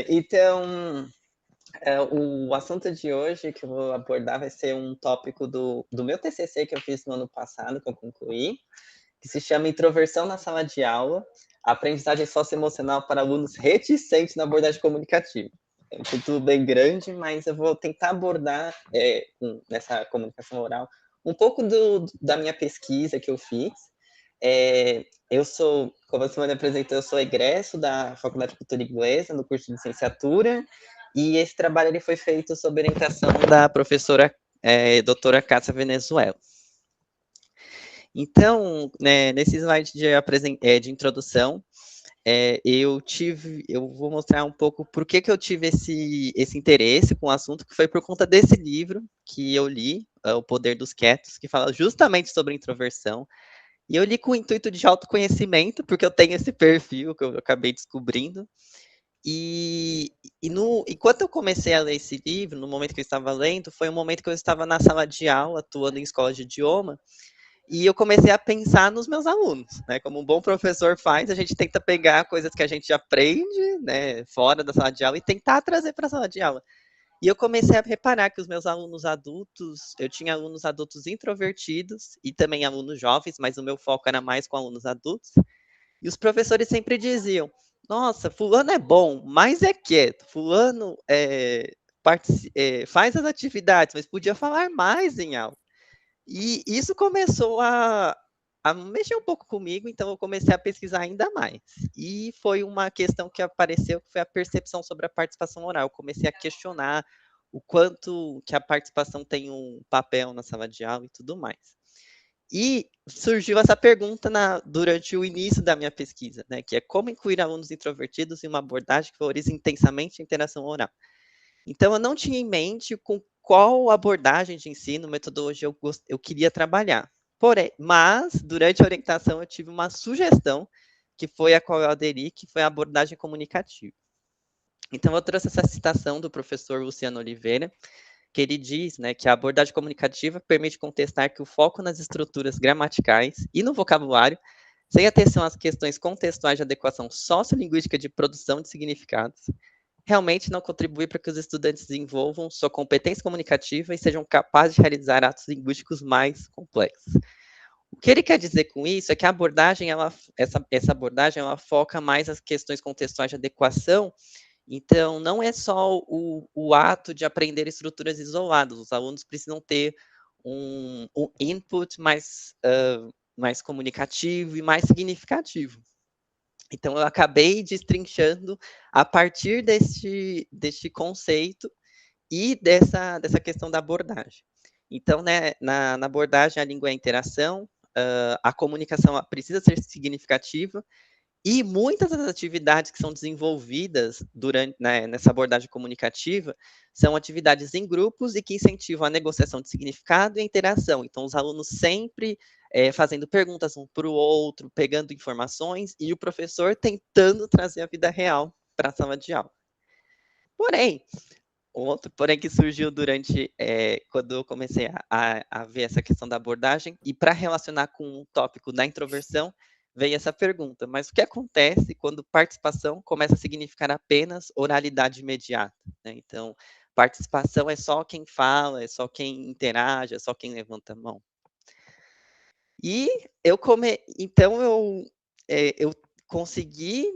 Então, o assunto de hoje que eu vou abordar vai ser um tópico do meu TCC que eu fiz no ano passado, que eu concluí, que se chama Introversão na Sala de Aula, Aprendizagem Socioemocional para Alunos Reticentes na Abordagem Comunicativa. É um título bem grande, mas eu vou tentar abordar, nessa comunicação oral, um pouco da minha pesquisa que eu fiz. Eu sou, como a Simone apresentou, eu sou egresso da Faculdade de Cultura Inglesa, no curso de licenciatura, e esse trabalho ele foi feito sob orientação da professora doutora Cássia Venezuela. Então, né, nesse slide de introdução, eu vou mostrar um pouco por que eu tive esse interesse com o assunto, que foi por conta desse livro que eu li, O Poder dos Quietos, que fala justamente sobre introversão. E eu li com o intuito de autoconhecimento, porque eu tenho esse perfil que eu acabei descobrindo. Enquanto eu comecei a ler esse livro, no momento que eu estava lendo, foi um momento que eu estava na sala de aula, atuando em escola de idioma, e eu comecei a pensar nos meus alunos, né? Como um bom professor faz, a gente tenta pegar coisas que a gente aprende, né, fora da sala de aula e tentar trazer para a sala de aula. E eu comecei a reparar que os meus alunos adultos, eu tinha alunos adultos introvertidos e também alunos jovens, mas o meu foco era mais com alunos adultos. E os professores sempre diziam: nossa, fulano é bom, mas é quieto. Fulano faz as atividades, mas podia falar mais em aula. E isso começou a mexer um pouco comigo, então eu comecei a pesquisar ainda mais. E foi uma questão que apareceu, que foi a percepção sobre a participação oral. Eu comecei a questionar o quanto que a participação tem um papel na sala de aula e tudo mais. E surgiu essa pergunta durante o início da minha pesquisa, né, que é como incluir alunos introvertidos em uma abordagem que valoriza intensamente a interação oral. Então eu não tinha em mente com qual abordagem de ensino, metodologia eu queria trabalhar. Mas durante a orientação eu tive uma sugestão, que foi a qual eu aderi, que foi a abordagem comunicativa. Então eu trouxe essa citação do professor Luciano Oliveira, que ele diz, né, que a abordagem comunicativa permite contestar que o foco nas estruturas gramaticais e no vocabulário, sem atenção às questões contextuais de adequação sociolinguística de produção de significados, realmente não contribui para que os estudantes desenvolvam sua competência comunicativa e sejam capazes de realizar atos linguísticos mais complexos. O que ele quer dizer com isso é que a abordagem, essa abordagem, ela foca mais as questões contextuais de adequação. Então, não é só o ato de aprender estruturas isoladas, os alunos precisam ter um input mais comunicativo e mais significativo. Então, eu acabei destrinchando a partir deste conceito e dessa questão da abordagem. Então, né, na abordagem, a língua é a interação, a comunicação precisa ser significativa, e muitas das atividades que são desenvolvidas durante, né, nessa abordagem comunicativa são atividades em grupos e que incentivam a negociação de significado e a interação. Então, os alunos sempre fazendo perguntas um para o outro, pegando informações, e o professor tentando trazer a vida real para a sala de aula. Porém, outro porém que surgiu durante, quando eu comecei a ver essa questão da abordagem, e para relacionar com o tópico da introversão, veio essa pergunta: mas o que acontece quando participação começa a significar apenas oralidade imediata, né? Então, participação é só quem fala, é só quem interage, é só quem levanta a mão. E eu consegui,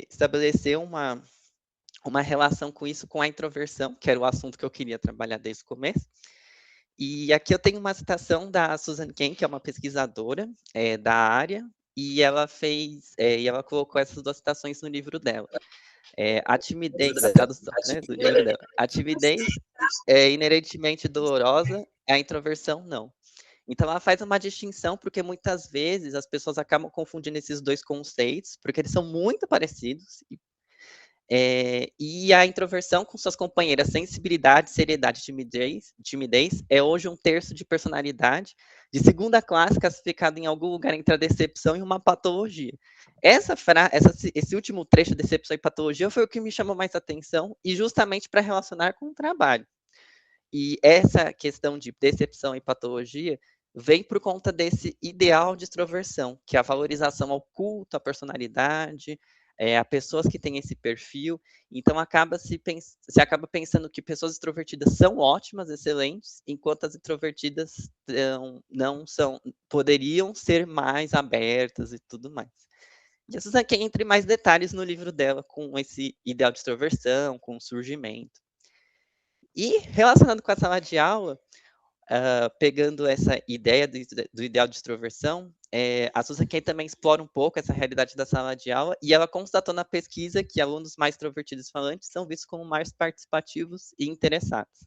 estabelecer uma relação com isso, com a introversão, que era o assunto que eu queria trabalhar desde o começo. E aqui eu tenho uma citação da Susan Cain, que é uma pesquisadora da área, e ela colocou essas duas citações no livro dela. A timidez, a tradução, né, do livro dela. A timidez é inerentemente dolorosa, a introversão não. Então ela faz uma distinção, porque muitas vezes as pessoas acabam confundindo esses dois conceitos, porque eles são muito parecidos, e a introversão com suas companheiras sensibilidade, seriedade e timidez é hoje um terço de personalidade de segunda classe classificado em algum lugar entre a decepção e uma patologia. Esse último trecho, decepção e patologia, foi o que me chamou mais atenção e justamente para relacionar com o trabalho. E essa questão de decepção e patologia vem por conta desse ideal de extroversão, que é a valorização ao culto, à personalidade, a pessoas que têm esse perfil, então você acaba pensando que pessoas extrovertidas são ótimas, excelentes, enquanto as introvertidas não são, poderiam ser mais abertas e tudo mais. E a Susan Cain entra em mais detalhes no livro dela com esse ideal de extroversão, com o surgimento. E relacionado com a sala de aula, pegando essa ideia do ideal de extroversão, a Susan Cain também explora um pouco essa realidade da sala de aula e ela constatou na pesquisa que alunos mais extrovertidos e falantes são vistos como mais participativos e interessados.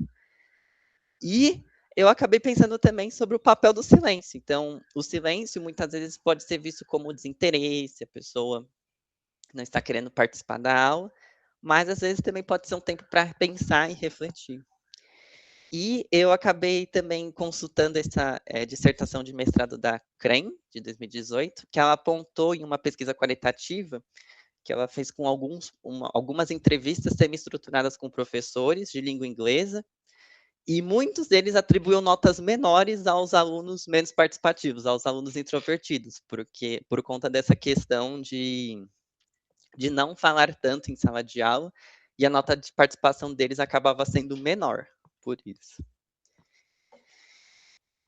E eu acabei pensando também sobre o papel do silêncio. Então, o silêncio muitas vezes pode ser visto como desinteresse, a pessoa não está querendo participar da aula, mas às vezes também pode ser um tempo para pensar e refletir. E eu acabei também consultando essa dissertação de mestrado da CREM, de 2018, que ela apontou em uma pesquisa qualitativa que ela fez com algumas entrevistas semi-estruturadas com professores de língua inglesa, e muitos deles atribuíam notas menores aos alunos menos participativos, aos alunos introvertidos, porque por conta dessa questão de não falar tanto em sala de aula, e a nota de participação deles acabava sendo menor por isso.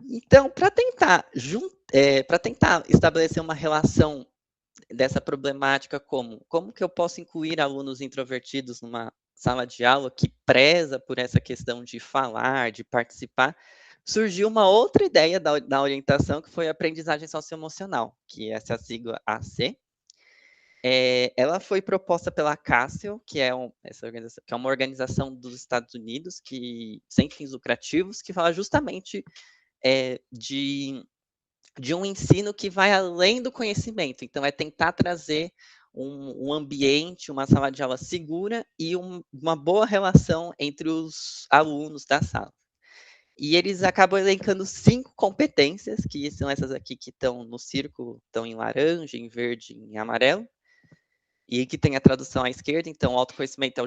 Então, para tentar estabelecer uma relação dessa problemática, como que eu posso incluir alunos introvertidos numa sala de aula que preza por essa questão de falar, de participar, surgiu uma outra ideia da orientação, que foi a aprendizagem socioemocional, que é essa sigla AC. Ela foi proposta pela CASSIL, que é uma organização dos Estados Unidos, sem fins lucrativos, que fala justamente de um ensino que vai além do conhecimento. Então, é tentar trazer um ambiente, uma sala de aula segura e uma boa relação entre os alunos da sala. E eles acabam elencando 5 competências, que são essas aqui que estão no círculo, estão em laranja, em verde e em amarelo, e que tem a tradução à esquerda, então autoconhecimento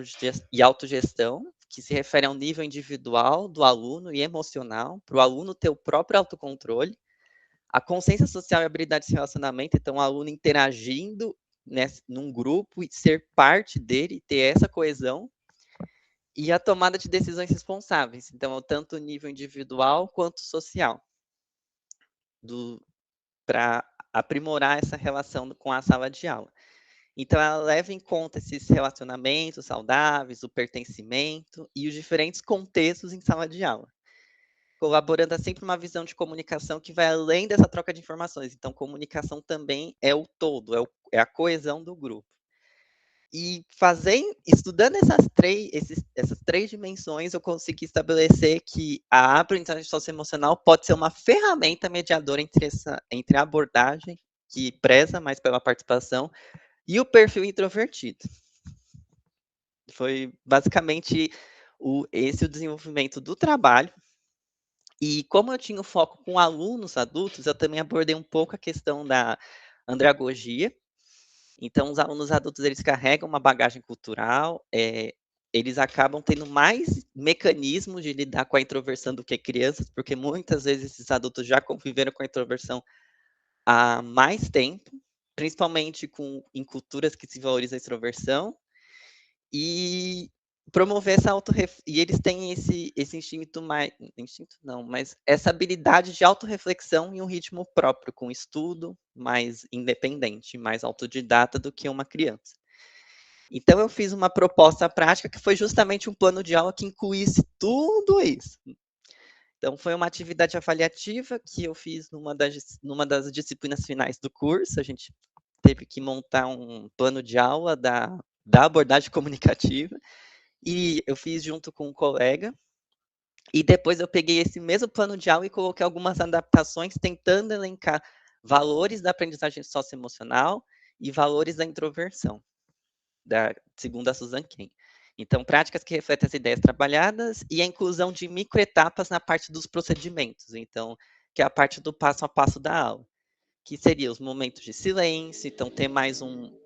e autogestão, que se refere ao nível individual do aluno e emocional, para o aluno ter o próprio autocontrole, a consciência social e habilidade de relacionamento, então o aluno interagindo num grupo e ser parte dele, ter essa coesão, e a tomada de decisões responsáveis, então tanto o nível individual quanto social, para aprimorar essa relação com a sala de aula. Então ela leva em conta esses relacionamentos saudáveis, o pertencimento e os diferentes contextos em sala de aula, colaborando assim para uma visão de comunicação que vai além dessa troca de informações. Então, comunicação também é o todo, é a coesão do grupo. E estudando essas 3 dimensões, eu consegui estabelecer que a aprendizagem socioemocional pode ser uma ferramenta mediadora entre a abordagem, que preza mais pela participação, e o perfil introvertido. Foi basicamente esse o desenvolvimento do trabalho. E como eu tinha o foco com alunos adultos, eu também abordei um pouco a questão da andragogia. Então, os alunos adultos, eles carregam uma bagagem cultural, eles acabam tendo mais mecanismos de lidar com a introversão do que crianças, porque muitas vezes esses adultos já conviveram com a introversão há mais tempo, principalmente em culturas que se valorizam a extroversão, e promover essa e eles têm esse instinto não, mas essa habilidade de autorreflexão em um ritmo próprio, com estudo mais independente, mais autodidata do que uma criança. Então eu fiz uma proposta prática que foi justamente um plano de aula que incluísse tudo isso. Então foi uma atividade avaliativa que eu fiz numa das disciplinas finais do curso, a gente teve que montar um plano de aula da abordagem comunicativa, e eu fiz junto com um colega, e depois eu peguei esse mesmo plano de aula e coloquei algumas adaptações, tentando elencar valores da aprendizagem socioemocional e valores da introversão, segundo a Susan Cain. Então, práticas que refletem as ideias trabalhadas e a inclusão de microetapas na parte dos procedimentos, então, que é a parte do passo a passo da aula, que seria os momentos de silêncio, então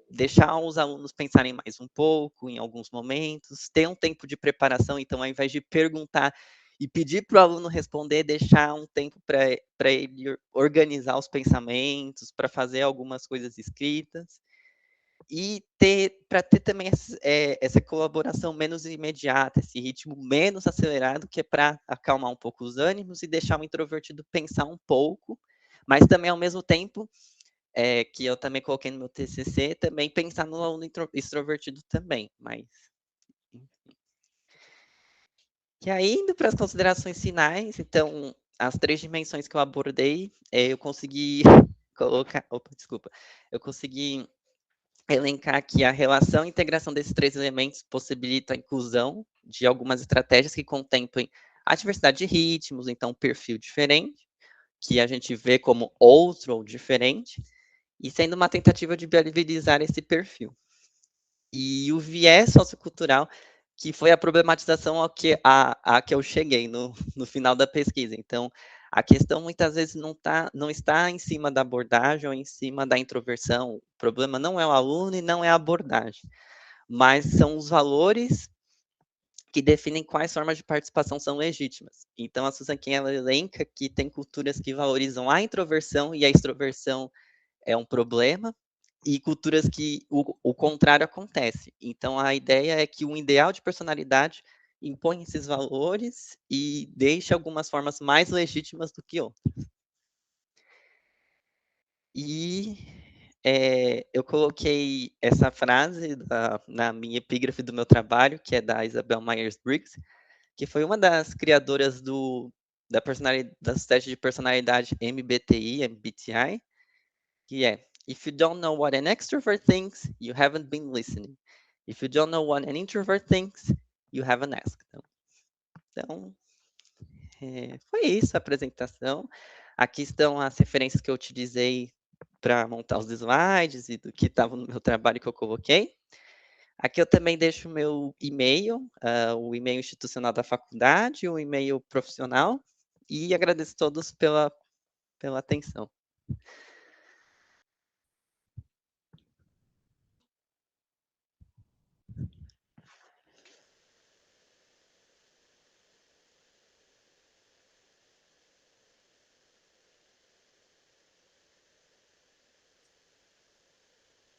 deixar os alunos pensarem mais um pouco em alguns momentos, ter um tempo de preparação, então ao invés de perguntar e pedir para o aluno responder, deixar um tempo para ele organizar os pensamentos, para fazer algumas coisas escritas. e para ter também essa colaboração menos imediata, esse ritmo menos acelerado, que é para acalmar um pouco os ânimos e deixar o introvertido pensar um pouco, mas também ao mesmo tempo, que eu também coloquei no meu TCC, também pensar no aluno extrovertido também, mas e aí, indo para as considerações finais, então, as 3 dimensões que eu abordei, eu consegui colocar opa, desculpa. Eu consegui elencar que a relação e integração desses 3 elementos possibilita a inclusão de algumas estratégias que contemplem a diversidade de ritmos, então, um perfil diferente, que a gente vê como outro ou diferente, e sendo uma tentativa de viabilizar esse perfil. E o viés sociocultural, que foi a problematização a que eu cheguei no final da pesquisa. Então, a questão muitas vezes não está em cima da abordagem ou em cima da introversão. O problema não é o aluno e não é a abordagem, mas são os valores que definem quais formas de participação são legítimas. Então, a Susan Cain, ela elenca que tem culturas que valorizam a introversão e a extroversão é um problema, e culturas que o contrário acontece. Então, a ideia é que o ideal de personalidade impõe esses valores e deixa algumas formas mais legítimas do que outras. E eu coloquei essa frase na minha epígrafe do meu trabalho, que é da Isabel Myers-Briggs, que foi uma das criadoras das testes de personalidade MBTI, que é: If you don't know what an extrovert thinks, you haven't been listening. If you don't know what an introvert thinks, you haven't asked. Então, foi isso a apresentação. Aqui estão as referências que eu utilizei para montar os slides e do que estava no meu trabalho que eu coloquei. Aqui eu também deixo o meu e-mail, o e-mail institucional da faculdade, o e-mail profissional, e agradeço a todos pela atenção.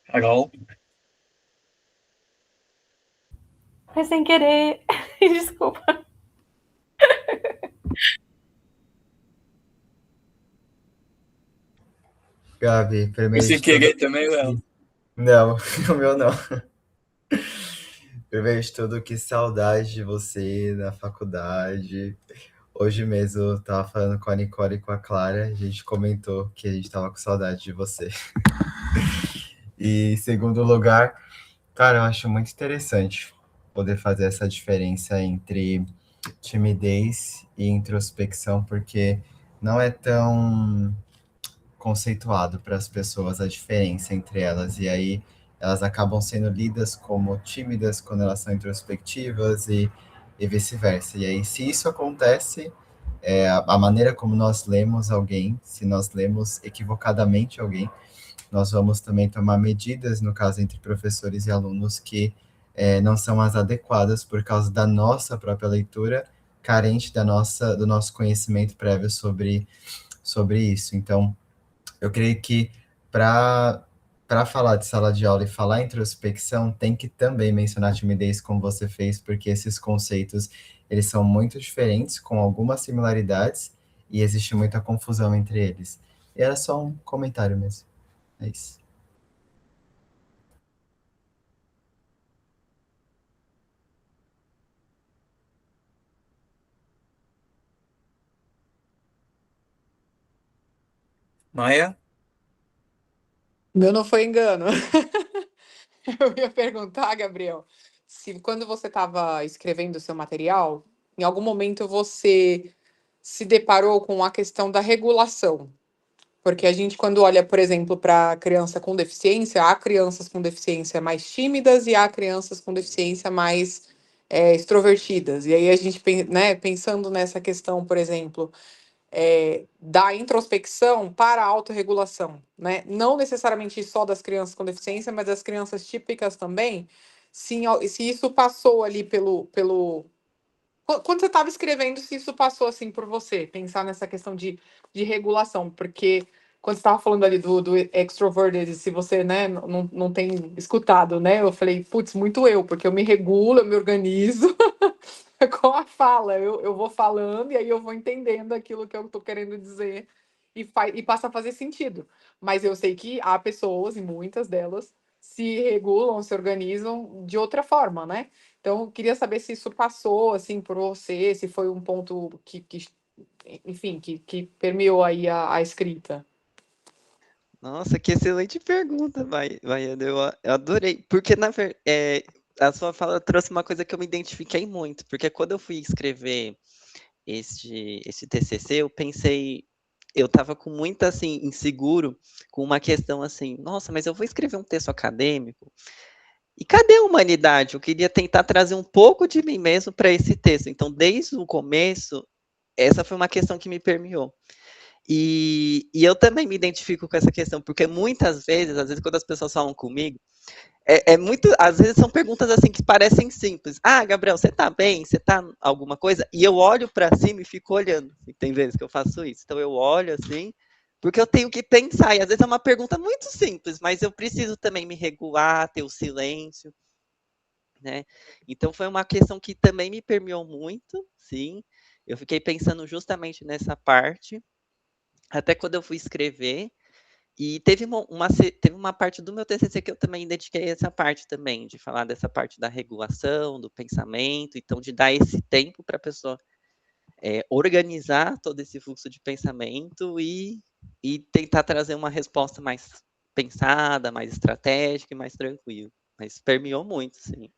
Carol. Foi sem querer. Desculpa. Gabi, Foi primeiro sem de tudo. querer também, Léo? Não, o meu não. Primeiro de tudo, que saudade de você na faculdade. Hoje mesmo eu tava falando com a Nicole e com a Clara, a gente comentou que a gente tava com saudade de você. E em segundo lugar, cara, eu acho muito interessante poder fazer essa diferença entre timidez e introspecção, porque não é tão conceituado para as pessoas a diferença entre elas, e aí elas acabam sendo lidas como tímidas quando elas são introspectivas e vice-versa. E aí, se isso acontece, a maneira como nós lemos alguém, se nós lemos equivocadamente alguém, nós vamos também tomar medidas, no caso entre professores e alunos, que não são as adequadas por causa da nossa própria leitura, carente do nosso conhecimento prévio sobre isso. Então, eu creio que para falar de sala de aula e falar introspecção, tem que também mencionar timidez como você fez, porque esses conceitos, eles são muito diferentes, com algumas similaridades, e existe muita confusão entre eles. E era só um comentário mesmo. É isso. Maia? Meu não foi engano. Eu ia perguntar, Gabriel, se quando você estava escrevendo o seu material, em algum momento você se deparou com a questão da regulação. Porque a gente, quando olha, por exemplo, para criança com deficiência, há crianças com deficiência mais tímidas e há crianças com deficiência mais extrovertidas. E aí a gente, né, pensando nessa questão, por exemplo, da introspecção para a autorregulação, né? Não necessariamente só das crianças com deficiência, mas das crianças típicas também. Se isso passou ali quando você estava escrevendo, se isso passou assim por você, pensar nessa questão de regulação, porque quando você estava falando ali do extroverted, se você, né, não tem escutado, né? Eu falei, putz, muito eu, porque eu me regulo, eu me organizo com a fala. Eu vou falando e aí eu vou entendendo aquilo que eu tô querendo dizer e passa a fazer sentido. Mas eu sei que há pessoas, e muitas delas, se regulam, se organizam de outra forma, né? Então, eu queria saber se isso passou, assim, por você, se foi um ponto enfim, que permeou aí a escrita. Nossa, que excelente pergunta, Baiana. Eu adorei. Porque, a sua fala trouxe uma coisa que eu me identifiquei muito. Porque quando eu fui escrever esse TCC, eu pensei, eu estava com muito, assim, inseguro com uma questão assim, nossa, mas eu vou escrever um texto acadêmico, e cadê a humanidade? Eu queria tentar trazer um pouco de mim mesmo para esse texto. Então, desde o começo, essa foi uma questão que me permeou. E eu também me identifico com essa questão, porque muitas vezes, às vezes, quando as pessoas falam comigo, muito, às vezes são perguntas assim que parecem simples. Ah, Gabriel, você tá bem? Você tá alguma coisa? E eu olho para cima e fico olhando. E tem vezes que eu faço isso. Então eu olho assim, porque eu tenho que pensar. E às vezes é uma pergunta muito simples, mas eu preciso também me regular, ter o silêncio, né? Então foi uma questão que também me permeou muito, sim. Eu fiquei pensando justamente nessa parte, até quando eu fui escrever. E teve uma parte do meu TCC que eu também dediquei a essa parte também, de falar dessa parte da regulação, do pensamento, então de dar esse tempo para a pessoa organizar todo esse fluxo de pensamento e tentar trazer uma resposta mais pensada, mais estratégica e mais tranquila. Mas permeou muito, sim.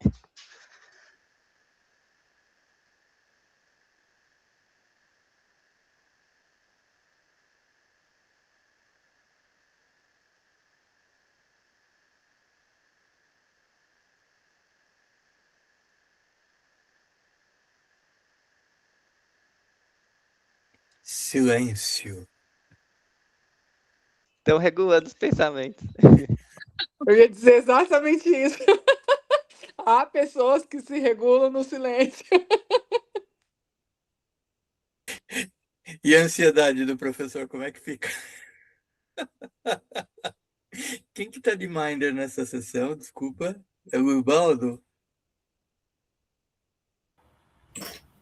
Silêncio. Então, regulando os pensamentos. Eu ia dizer exatamente isso. Há pessoas que se regulam no silêncio. E a ansiedade do professor, como é que fica? Quem que tá de minder nessa sessão? Desculpa. É o Ubaldo?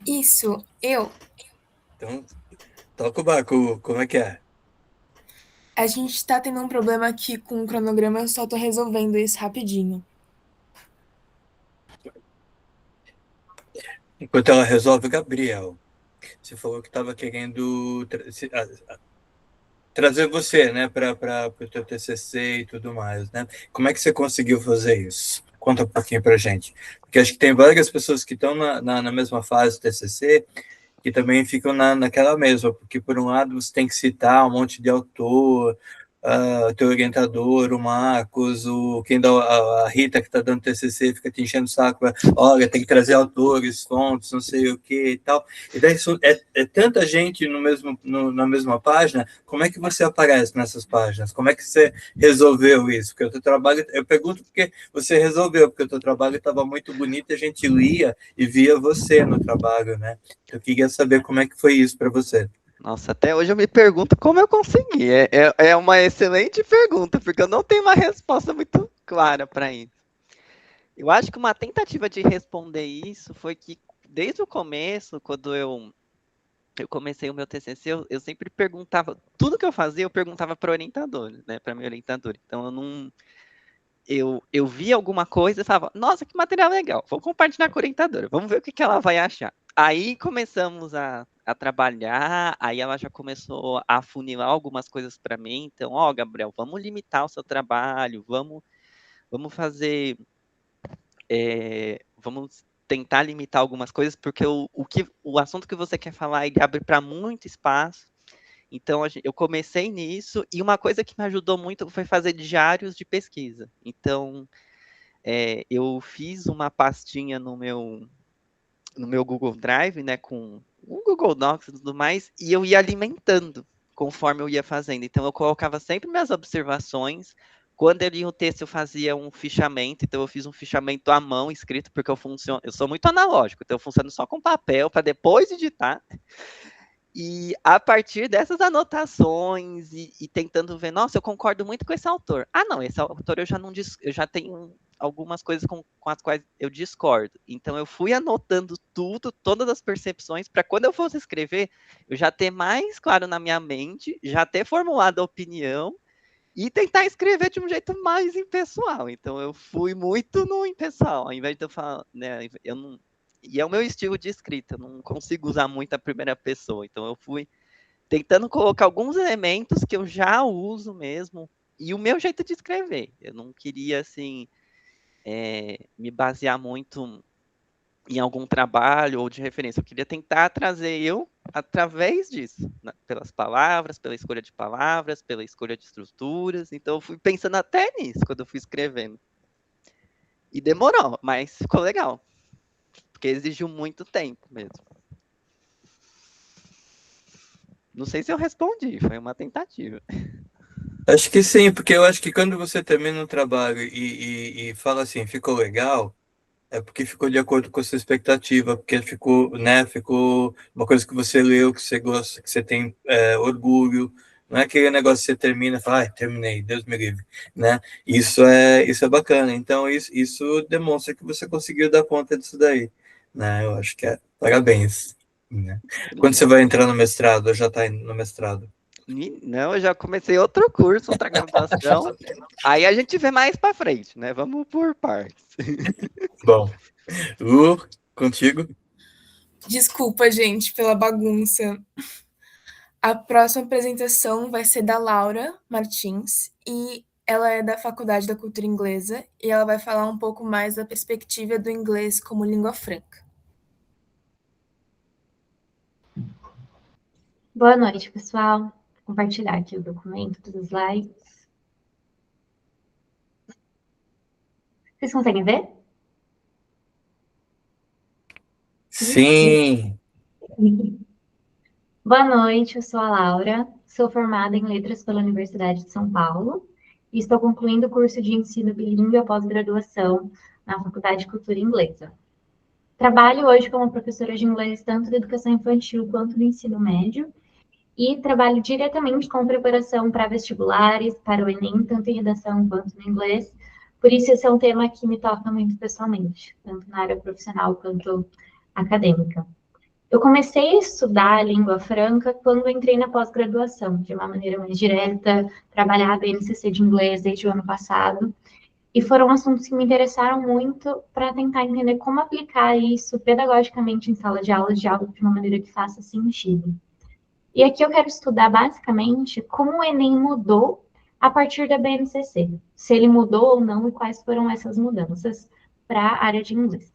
Isso, eu. Então, toca o barco. Como é que é? A gente tá tendo um problema aqui com o cronograma, eu só tô resolvendo isso rapidinho. Enquanto ela resolve, Gabriel, você falou que estava querendo trazer você, né, para o teu TCC e tudo mais, né? Como é que você conseguiu fazer isso? Conta um pouquinho para gente. Porque acho que tem várias pessoas que estão na mesma fase do TCC que também ficam naquela mesma, porque por um lado você tem que citar um monte de autor, teu orientador, o Marcos, quem dá a Rita que está dando TCC fica te enchendo o saco, olha, tem que trazer autores, fontes, não sei o que e tal. E daí é tanta gente na mesma página, como é que você aparece nessas páginas? Como é que você resolveu isso? Porque o teu trabalho, eu pergunto porque você resolveu, porque o teu trabalho estava muito bonito, a gente lia e via você no trabalho, né? Eu queria saber como é que foi isso para você. Nossa, até hoje eu me pergunto como eu consegui. É uma excelente pergunta, porque eu não tenho uma resposta muito clara para isso. Eu acho que uma tentativa de responder isso foi que, desde o começo, quando eu comecei o meu TCC, eu sempre perguntava, tudo que eu fazia, eu perguntava para o orientador, né, para meu orientador. Então, eu não. Eu via alguma coisa e falava, nossa, que material legal, vou compartilhar com a orientadora, vamos ver o que ela vai achar. Aí começamos a trabalhar, aí ela já começou a afunilar algumas coisas para mim. Então, ó, Gabriel, vamos limitar o seu trabalho, vamos fazer, vamos tentar limitar algumas coisas, porque o assunto que você quer falar, ele abre para muito espaço. Então, eu comecei nisso, e uma coisa que me ajudou muito foi fazer diários de pesquisa. Então, eu fiz uma pastinha no meu Google Drive, né, com o Google Docs e tudo mais, e eu ia alimentando conforme eu ia fazendo. Então, eu colocava sempre minhas observações. Quando eu lia o texto, eu fazia um fichamento. Então, eu fiz um fichamento à mão, escrito, porque eu sou muito analógico. Então, eu funciono só com papel, para depois editar. E a partir dessas anotações e tentando ver, nossa, eu concordo muito com esse autor. Ah, não, esse autor eu já tenho algumas coisas com as quais eu discordo. Então eu fui anotando tudo, todas as percepções, para quando eu fosse escrever, eu já ter mais claro na minha mente, já ter formulado a opinião e tentar escrever de um jeito mais impessoal. Então eu fui muito no impessoal, ao invés de eu falar, né, eu não. E é o meu estilo de escrita, eu não consigo usar muito a primeira pessoa. Então eu fui tentando colocar alguns elementos que eu já uso mesmo e o meu jeito de escrever. Eu não queria assim me basear muito em algum trabalho ou de referência. Eu queria tentar trazer eu através disso, né? Pelas palavras, pela escolha de palavras, pela escolha de estruturas. Então eu fui pensando até nisso quando eu fui escrevendo. E demorou, mas ficou legal. Porque exigiu muito tempo mesmo. Não sei se eu respondi, foi uma tentativa. Acho que sim, porque eu acho que quando você termina um trabalho e fala assim, ficou legal, é porque ficou de acordo com a sua expectativa, porque ficou, né, ficou uma coisa que você leu, que você gosta, que você tem orgulho. Não é aquele negócio que você termina e fala, terminei, Deus me livre, né? Isso é bacana. Então, isso demonstra que você conseguiu dar conta disso daí, né? Eu acho que parabéns, né? Quando você vai entrar no mestrado, ou já está indo no mestrado? Não, eu já comecei outro curso, outra graduação. Aí a gente vê mais para frente, né? Vamos por partes. Bom, Lu, contigo? Desculpa, gente, pela bagunça. A próxima apresentação vai ser da Laura Martins e ela é da Faculdade da Cultura Inglesa e ela vai falar um pouco mais da perspectiva do inglês como língua franca. Boa noite, pessoal. Vou compartilhar aqui o documento dos slides. Vocês conseguem ver? Sim! Boa noite, eu sou a Laura, sou formada em Letras pela Universidade de São Paulo e estou concluindo o curso de ensino bilíngue pós-graduação na Faculdade de Cultura Inglesa. Trabalho hoje como professora de inglês tanto da educação infantil quanto do ensino médio e trabalho diretamente com preparação para vestibulares, para o Enem, tanto em redação quanto no inglês. Por isso, esse é um tema que me toca muito pessoalmente, tanto na área profissional quanto acadêmica. Eu comecei a estudar a língua franca quando entrei na pós-graduação, de uma maneira mais direta, trabalhar a BNCC de inglês desde o ano passado, e foram assuntos que me interessaram muito para tentar entender como aplicar isso pedagogicamente em sala de aula de uma maneira que faça sentido. E aqui eu quero estudar basicamente como o Enem mudou a partir da BNCC, se ele mudou ou não e quais foram essas mudanças para a área de inglês.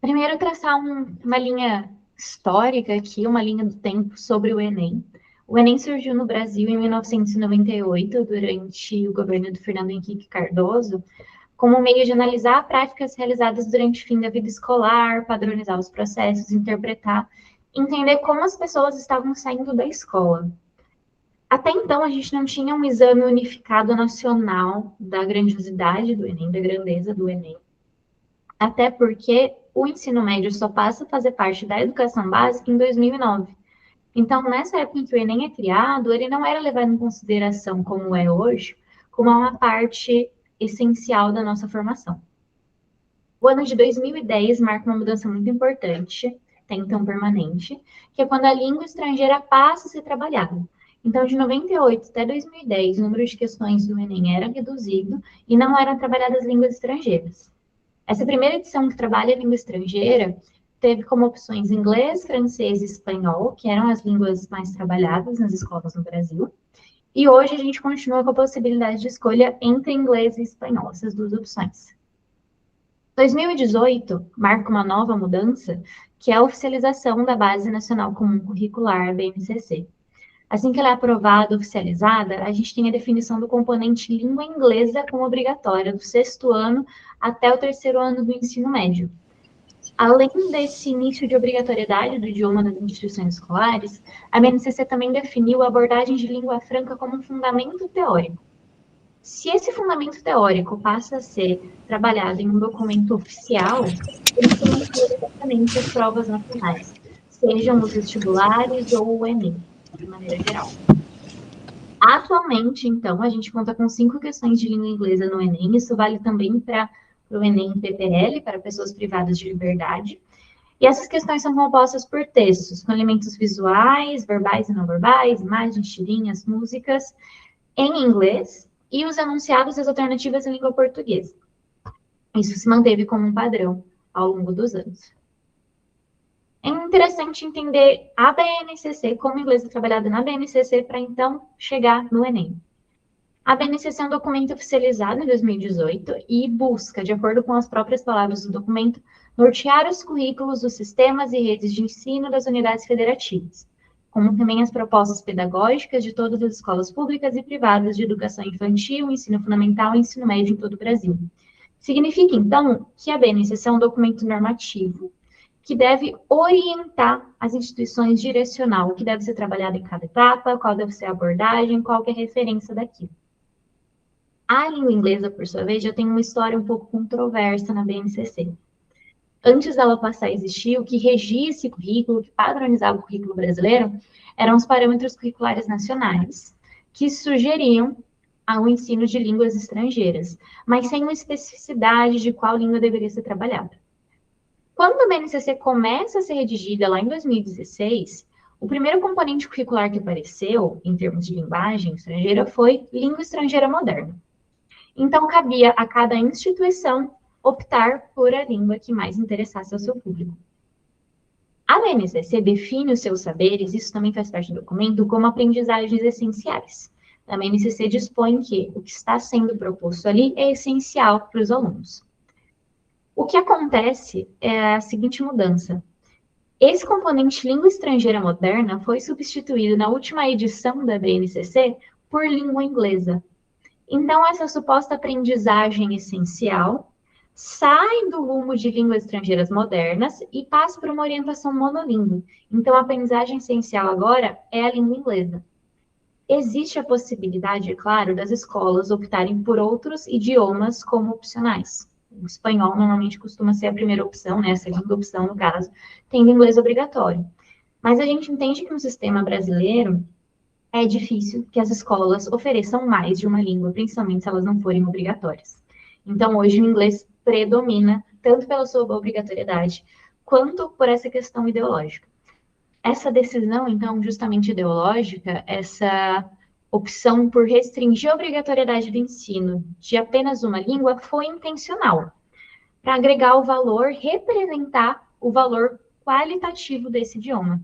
Primeiro, traçar uma linha histórica aqui, uma linha do tempo sobre o Enem. O Enem surgiu no Brasil em 1998, durante o governo do Fernando Henrique Cardoso, como meio de analisar práticas realizadas durante o fim da vida escolar, padronizar os processos, interpretar, entender como as pessoas estavam saindo da escola. Até então, a gente não tinha um exame unificado nacional da grandiosidade do Enem, da grandeza do Enem. Até porque o ensino médio só passa a fazer parte da educação básica em 2009. Então, nessa época em que o Enem é criado, ele não era levado em consideração como é hoje, como uma parte essencial da nossa formação. O ano de 2010 marca uma mudança muito importante, até então permanente, que é quando a língua estrangeira passa a ser trabalhada. Então, de 98 até 2010, o número de questões do Enem era reduzido e não eram trabalhadas línguas estrangeiras. Essa primeira edição que trabalha a língua estrangeira teve como opções inglês, francês e espanhol, que eram as línguas mais trabalhadas nas escolas no Brasil. E hoje a gente continua com a possibilidade de escolha entre inglês e espanhol, essas duas opções. 2018 marca uma nova mudança, que é a oficialização da Base Nacional Comum Curricular, a BNCC. Assim que ela é aprovada, oficializada, a gente tem a definição do componente língua inglesa como obrigatória, do 6º ano até o 3º ano do ensino médio. Além desse início de obrigatoriedade do idioma nas instituições escolares, a BNCC também definiu a abordagem de língua franca como um fundamento teórico. Se esse fundamento teórico passa a ser trabalhado em um documento oficial, ele se mantém exatamente as provas nacionais, sejam os vestibulares ou o Enem, de maneira geral. Atualmente, então, a gente conta com 5 questões de língua inglesa no Enem. Isso vale também para o Enem PPL, para pessoas privadas de liberdade. E essas questões são compostas por textos, com elementos visuais, verbais e não verbais, imagens, tirinhas, músicas, em inglês, e os enunciados e as alternativas em língua portuguesa. Isso se manteve como um padrão ao longo dos anos. É interessante entender a BNCC, como o inglês é trabalhado na BNCC, para então chegar no Enem. A BNCC é um documento oficializado em 2018 e busca, de acordo com as próprias palavras do documento, nortear os currículos dos sistemas e redes de ensino das unidades federativas, como também as propostas pedagógicas de todas as escolas públicas e privadas de educação infantil, ensino fundamental e ensino médio em todo o Brasil. Significa, então, que a BNCC é um documento normativo, que deve orientar as instituições, direcionar o que deve ser trabalhado em cada etapa, qual deve ser a abordagem, qual que é a referência daquilo. A língua inglesa, por sua vez, já tem uma história um pouco controversa na BNCC. Antes dela passar a existir, o que regia esse currículo, o que padronizava o currículo brasileiro, eram os parâmetros curriculares nacionais, que sugeriam ao ensino de línguas estrangeiras, mas sem uma especificidade de qual língua deveria ser trabalhada. Quando a BNCC começa a ser redigida lá em 2016, o primeiro componente curricular que apareceu, em termos de linguagem estrangeira, foi língua estrangeira moderna. Então, cabia a cada instituição optar por a língua que mais interessasse ao seu público. A BNCC define os seus saberes, isso também faz parte do documento, como aprendizagens essenciais. A BNCC dispõe que o que está sendo proposto ali é essencial para os alunos. O que acontece é a seguinte mudança. Esse componente língua estrangeira moderna foi substituído na última edição da BNCC por língua inglesa. Então, essa suposta aprendizagem essencial sai do rumo de línguas estrangeiras modernas e passa para uma orientação monolíngue. Então, a aprendizagem essencial agora é a língua inglesa. Existe a possibilidade, é claro, das escolas optarem por outros idiomas como opcionais. O espanhol normalmente costuma ser a primeira opção, né? A segunda opção, no caso, tendo inglês obrigatório. Mas a gente entende que no sistema brasileiro é difícil que as escolas ofereçam mais de uma língua, principalmente se elas não forem obrigatórias. Então, hoje o inglês predomina, tanto pela sua obrigatoriedade, quanto por essa questão ideológica. Essa decisão, então, justamente ideológica, essa opção por restringir a obrigatoriedade do ensino de apenas uma língua foi intencional, para agregar o valor, representar o valor qualitativo desse idioma.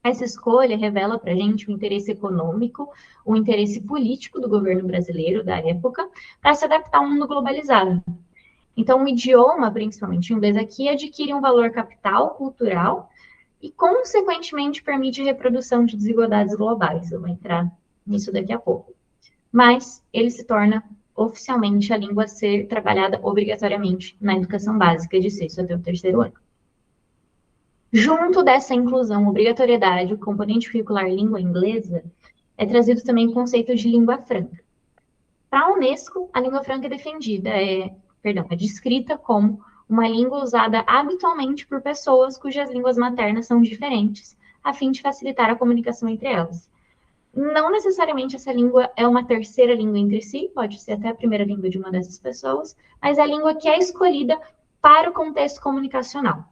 Essa escolha revela para a gente o interesse econômico, o interesse político do governo brasileiro da época, para se adaptar a um mundo globalizado. Então, o idioma, principalmente o inglês aqui, adquire um valor capital, cultural, e, consequentemente, permite a reprodução de desigualdades globais. Eu vou entrar nisso daqui a pouco. Mas ele se torna oficialmente a língua a ser trabalhada obrigatoriamente na educação básica de 6º até o 3º ano. Junto dessa inclusão, obrigatoriedade, o componente curricular língua inglesa, é trazido também o conceito de língua franca. Para a Unesco, a língua franca é é descrita como uma língua usada habitualmente por pessoas cujas línguas maternas são diferentes, a fim de facilitar a comunicação entre elas. Não necessariamente essa língua é uma terceira língua entre si, pode ser até a primeira língua de uma dessas pessoas, mas é a língua que é escolhida para o contexto comunicacional.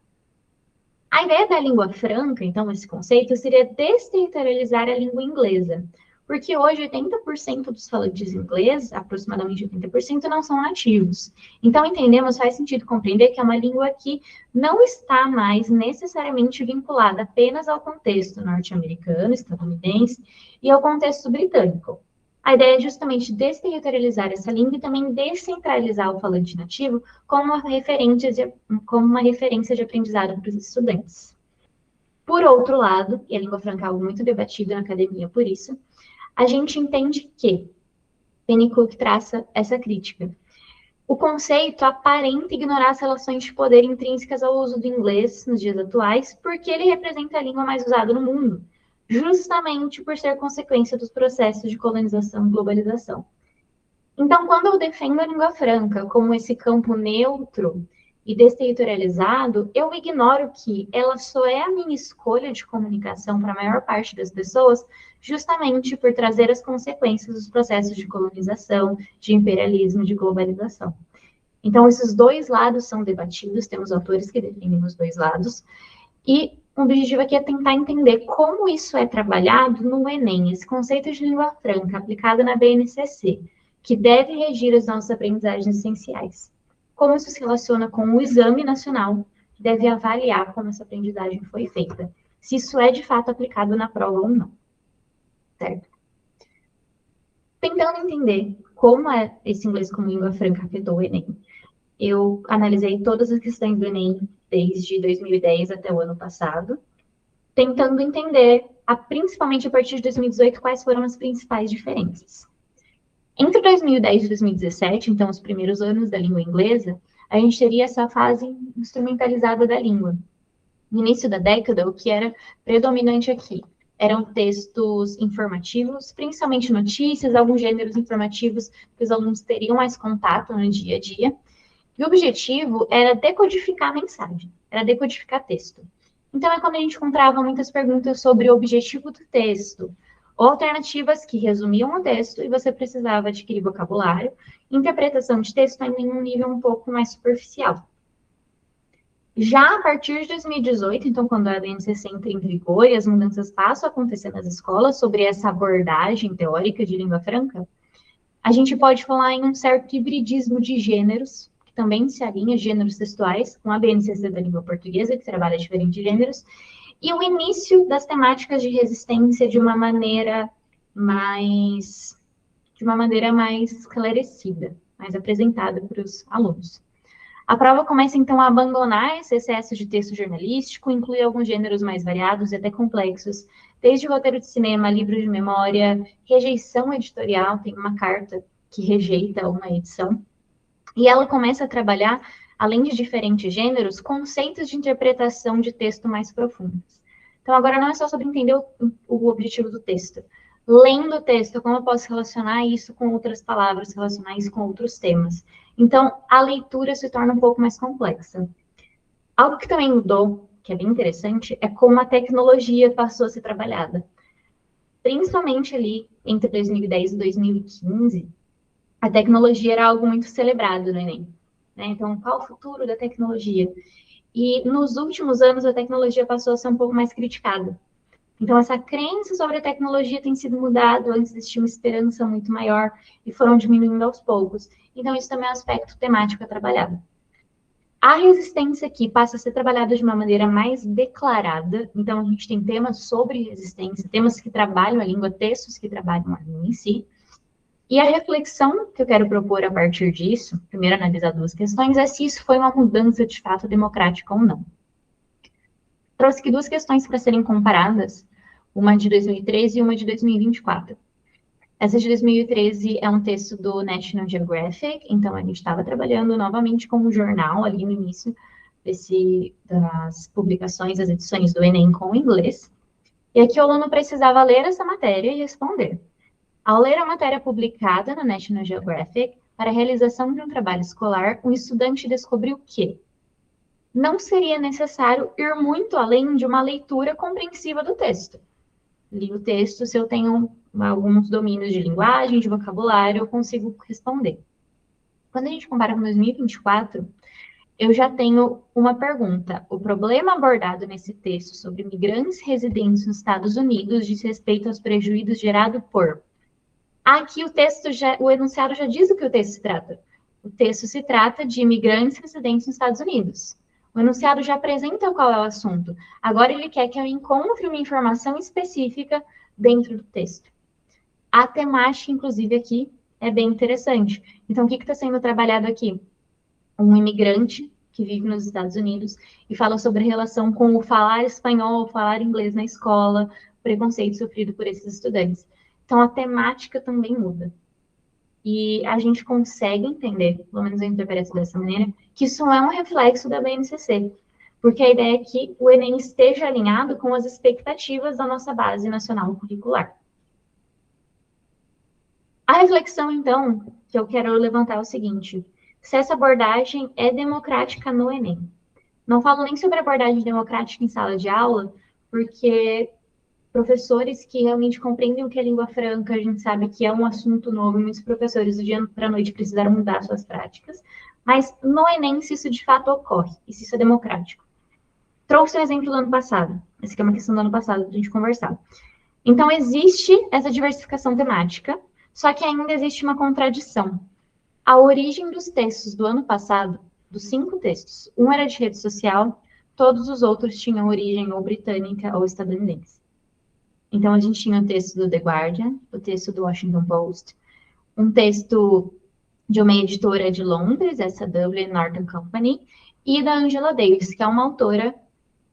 A ideia da língua franca, então, esse conceito, seria desterritorializar a língua inglesa, porque hoje 80% dos falantes inglês, aproximadamente 80%, não são nativos. Então, entendemos, faz sentido compreender que é uma língua que não está mais necessariamente vinculada apenas ao contexto norte-americano, estadunidense e ao contexto britânico. A ideia é justamente desterritorializar essa língua e também descentralizar o falante nativo como uma referência de aprendizado para os estudantes. Por outro lado, e a língua franca é algo muito debatido na academia por isso, a gente entende que Pennycook traça essa crítica. O conceito aparenta ignorar as relações de poder intrínsecas ao uso do inglês nos dias atuais, porque ele representa a língua mais usada no mundo, justamente por ser consequência dos processos de colonização e globalização. Então, quando eu defendo a língua franca como esse campo neutro e desterritorializado, eu ignoro que ela só é a minha escolha de comunicação para a maior parte das pessoas, justamente por trazer as consequências dos processos de colonização, de imperialismo, de globalização. Então, esses dois lados são debatidos, temos autores que defendem os dois lados, e o objetivo aqui é tentar entender como isso é trabalhado no Enem, esse conceito de língua franca aplicado na BNCC, que deve regir as nossas aprendizagens essenciais. Como isso se relaciona com o Exame Nacional, que deve avaliar como essa aprendizagem foi feita, se isso é de fato aplicado na prova ou não. Certo? Tentando entender como é esse inglês como língua franca afetou o Enem, eu analisei todas as questões do Enem desde 2010 até o ano passado, tentando entender, principalmente a partir de 2018, quais foram as principais diferenças. Entre 2010 e 2017, então os primeiros anos da língua inglesa, a gente teria essa fase instrumentalizada da língua. No início da década, o que era predominante aqui eram textos informativos, principalmente notícias, alguns gêneros informativos que os alunos teriam mais contato no dia a dia. E o objetivo era decodificar a mensagem, era decodificar texto. Então, é quando a gente encontrava muitas perguntas sobre o objetivo do texto, ou alternativas que resumiam o texto e você precisava adquirir vocabulário, interpretação de texto em um nível um pouco mais superficial. Já a partir de 2018, então, quando a BNCC entra em vigor e as mudanças passam a acontecer nas escolas sobre essa abordagem teórica de língua franca, a gente pode falar em um certo hibridismo de gêneros, que também se alinha gêneros textuais com a BNCC da língua portuguesa, que trabalha diferentes gêneros, e o início das temáticas de resistência de uma maneira mais esclarecida, mais apresentada para os alunos. A prova começa, então, a abandonar esse excesso de texto jornalístico, inclui alguns gêneros mais variados e até complexos, desde roteiro de cinema, livro de memória, rejeição editorial, tem uma carta que rejeita uma edição, e ela começa a trabalhar, além de diferentes gêneros, conceitos de interpretação de texto mais profundos. Então, agora não é só sobre entender o objetivo do texto. Lendo o texto, como eu posso relacionar isso com outras palavras, relacionar isso com outros temas. Então, a leitura se torna um pouco mais complexa. Algo que também mudou, que é bem interessante, é como a tecnologia passou a ser trabalhada. Principalmente ali entre 2010 e 2015, a tecnologia era algo muito celebrado no Enem. Né? Então, qual o futuro da tecnologia? E nos últimos anos, a tecnologia passou a ser um pouco mais criticada. Então, essa crença sobre a tecnologia tem sido mudada, antes existia uma esperança muito maior, e foram diminuindo aos poucos. Então, isso também é um aspecto temático a trabalhado. A resistência aqui passa a ser trabalhada de uma maneira mais declarada. Então, a gente tem temas sobre resistência, temas que trabalham a língua, textos que trabalham a língua em si. E a reflexão que eu quero propor a partir disso, primeiro analisar duas questões, é se isso foi uma mudança de fato democrática ou não. Trouxe aqui duas questões para serem comparadas, uma de 2013 e uma de 2024. Essa de 2013 é um texto do National Geographic, então a gente estava trabalhando novamente com um jornal ali no início das publicações, das edições do Enem com o inglês. E aqui o aluno precisava ler essa matéria e responder. Ao ler a matéria publicada no National Geographic, para a realização de um trabalho escolar, o estudante descobriu que não seria necessário ir muito além de uma leitura compreensiva do texto. Li o texto, se eu tenho alguns domínios de linguagem, de vocabulário, eu consigo responder. Quando a gente compara com 2024, eu já tenho uma pergunta. O problema abordado nesse texto sobre imigrantes residentes nos Estados Unidos diz respeito aos prejuízos gerados por... Aqui o enunciado já diz do que o texto se trata. O texto se trata de imigrantes residentes nos Estados Unidos. O enunciado já apresenta qual é o assunto. Agora ele quer que eu encontre uma informação específica dentro do texto. A temática, inclusive, aqui é bem interessante. Então, o que está sendo trabalhado aqui? Um imigrante que vive nos Estados Unidos e fala sobre a relação com o falar espanhol, falar inglês na escola, preconceito sofrido por esses estudantes. Então, a temática também muda. E a gente consegue entender, pelo menos eu interpreto dessa maneira, que isso não é um reflexo da BNCC, porque a ideia é que o Enem esteja alinhado com as expectativas da nossa base nacional curricular. A reflexão, então, que eu quero levantar é o seguinte: se essa abordagem é democrática no Enem. Não falo nem sobre abordagem democrática em sala de aula, porque professores que realmente compreendem o que é língua franca, a gente sabe que é um assunto novo, e muitos professores do dia para a noite precisaram mudar suas práticas, mas no Enem, se isso de fato ocorre, e se isso é democrático. Trouxe um exemplo do ano passado, essa aqui é uma questão do ano passado, para a gente conversar. Então, existe essa diversificação temática, só que ainda existe uma contradição. A origem dos textos do ano passado, dos 5 textos, um era de rede social, todos os outros tinham origem ou britânica ou estadunidense. Então, a gente tinha o texto do The Guardian, o texto do Washington Post, um texto de uma editora de Londres, essa Dublin Norton Company, e da Angela Davis, que é uma autora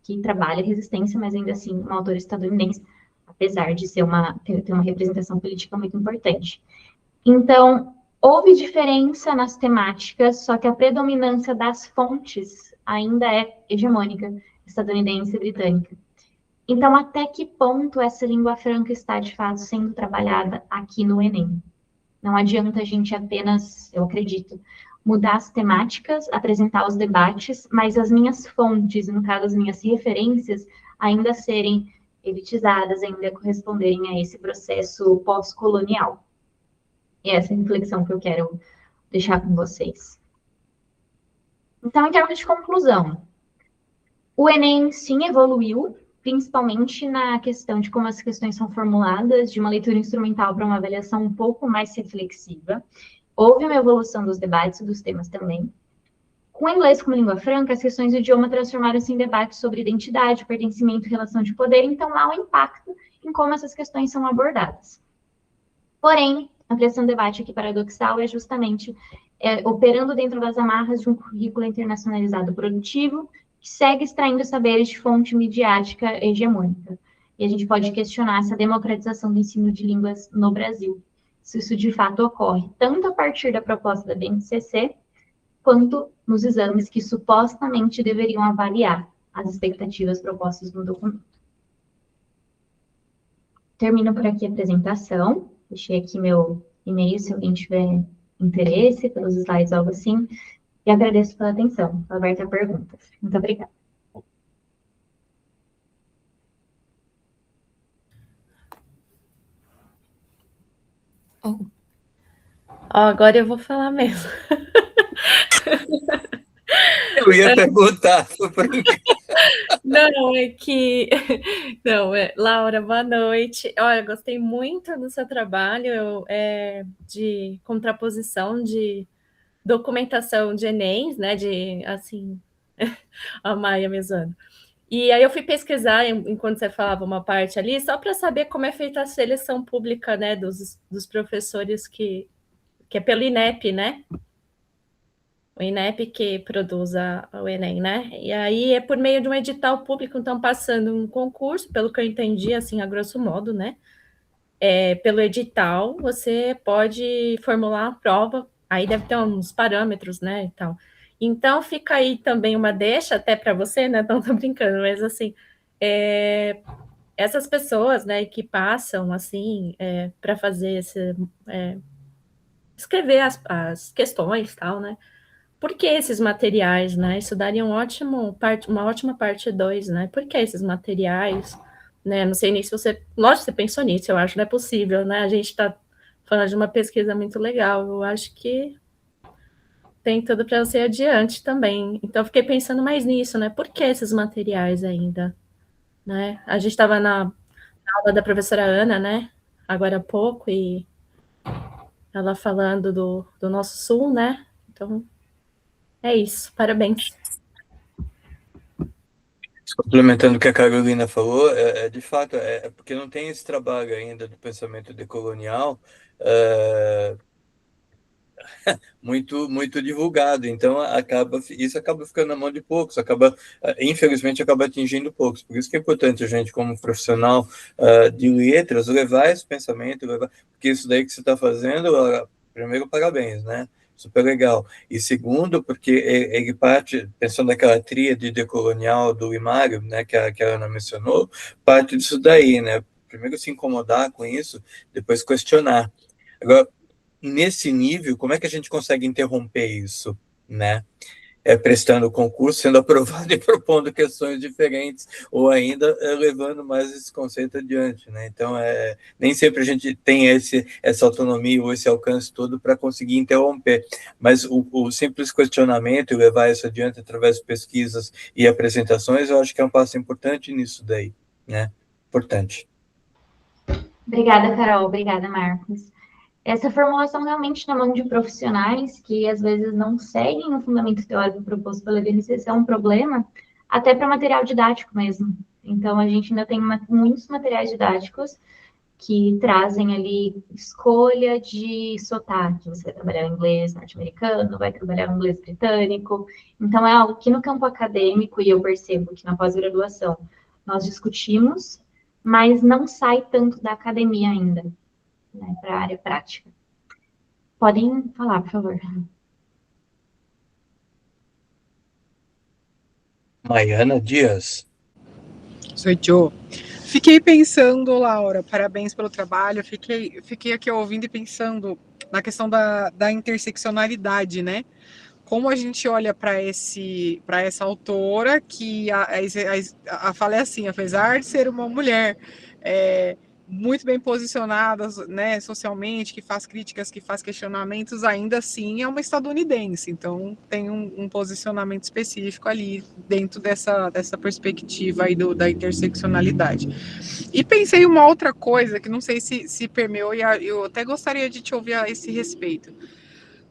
que trabalha resistência, mas ainda assim uma autora estadunidense, apesar de ser ter uma representação política muito importante. Então, houve diferença nas temáticas, só que a predominância das fontes ainda é hegemônica, estadunidense e britânica. Então, até que ponto essa língua franca está, de fato, sendo trabalhada aqui no Enem? Não adianta a gente apenas, eu acredito, mudar as temáticas, apresentar os debates, mas as minhas fontes, no caso, as minhas referências, ainda serem elitizadas, ainda corresponderem a esse processo pós-colonial. E essa é a reflexão que eu quero deixar com vocês. Então, em termos de conclusão, o Enem, sim, evoluiu, principalmente na questão de como as questões são formuladas, de uma leitura instrumental para uma avaliação um pouco mais reflexiva. Houve uma evolução dos debates e dos temas também. Com o inglês como língua franca, as questões do idioma transformaram-se em debates sobre identidade, pertencimento e relação de poder, então há um impacto em como essas questões são abordadas. Porém, a ampliação do debate aqui paradoxal é justamente operando dentro das amarras de um currículo internacionalizado produtivo, que segue extraindo saberes de fonte midiática hegemônica. E a gente pode questionar essa democratização do ensino de línguas no Brasil, se isso de fato ocorre, tanto a partir da proposta da BNCC, quanto nos exames que supostamente deveriam avaliar as expectativas propostas no documento. Termino por aqui a apresentação. Deixei aqui meu e-mail, se alguém tiver interesse pelos slides, algo assim. E agradeço pela atenção. Estou aberta a perguntas. Muito obrigada. Agora eu vou falar mesmo. Eu ia perguntar. Não, é que... Não, Laura, boa noite. Olha, gostei muito do seu trabalho de contraposição, de documentação de Enems, né, de, assim, a Maia mesmo. E aí eu fui pesquisar, enquanto você falava uma parte ali, só para saber como é feita a seleção pública, né, dos professores que é pelo INEP, né? O INEP que produz o Enem, né? E aí é por meio de um edital público, então passando um concurso, pelo que eu entendi, assim, a grosso modo, né? Pelo edital, você pode formular a prova, aí deve ter uns parâmetros, né, e tal. Então, fica aí também uma deixa até para você, né? Não tô brincando, mas assim, essas pessoas, né, que passam, assim, para fazer escrever as questões e tal, né? Por que esses materiais, né? Isso daria uma ótima parte 2, né? Por que esses materiais, né? Não sei nem se você... Lógico que você pensou nisso, eu acho, não é possível, né? A gente está falando de uma pesquisa muito legal, eu acho que tem tudo para você adiante também. Então, eu fiquei pensando mais nisso, né? Por que esses materiais ainda, né? A gente estava na aula da professora Ana, né? Agora há pouco, e ela falando do nosso sul, né? Então... É isso, parabéns. Complementando o que a Carolina falou, de fato, porque não tem esse trabalho ainda do pensamento decolonial muito divulgado, então isso acaba ficando na mão de poucos, infelizmente acaba atingindo poucos. Por isso que é importante a gente, como profissional de letras, levar esse pensamento, porque isso daí que você está fazendo, primeiro, parabéns, né? Super legal. E segundo, porque ele parte, pensando naquela tríade decolonial do Imário, né, que a Ana mencionou, parte disso daí, né? Primeiro se incomodar com isso, depois questionar. Agora, nesse nível, como é que a gente consegue interromper isso, né? Prestando o concurso, sendo aprovado e propondo questões diferentes, ou ainda levando mais esse conceito adiante, né? Então, nem sempre a gente tem essa autonomia ou esse alcance todo para conseguir interromper, mas o simples questionamento e levar isso adiante através de pesquisas e apresentações, eu acho que é um passo importante nisso daí, né? Importante. Obrigada, Carol. Obrigada, Marcos. Essa formulação realmente na mão de profissionais que às vezes não seguem o fundamento teórico proposto pela BNCC é um problema, até para material didático mesmo. Então, a gente ainda tem muitos materiais didáticos que trazem ali escolha de sotaque. Você vai trabalhar inglês norte-americano, vai trabalhar inglês britânico. Então, é algo que no campo acadêmico, e eu percebo que na pós-graduação, nós discutimos, mas não sai tanto da academia ainda, né, para a área prática. Podem falar, por favor. Maiana Dias. Sou eu. Fiquei pensando, Laura, parabéns pelo trabalho. Fiquei aqui ouvindo e pensando na questão da interseccionalidade, né? Como a gente olha para essa autora, que a fala é assim, apesar de ser uma mulher muito bem posicionada, né, socialmente, que faz críticas, que faz questionamentos, ainda assim é uma estadunidense. Então tem um posicionamento específico ali dentro dessa perspectiva aí da interseccionalidade. E pensei uma outra coisa que não sei se permeou, e eu até gostaria de te ouvir a esse respeito.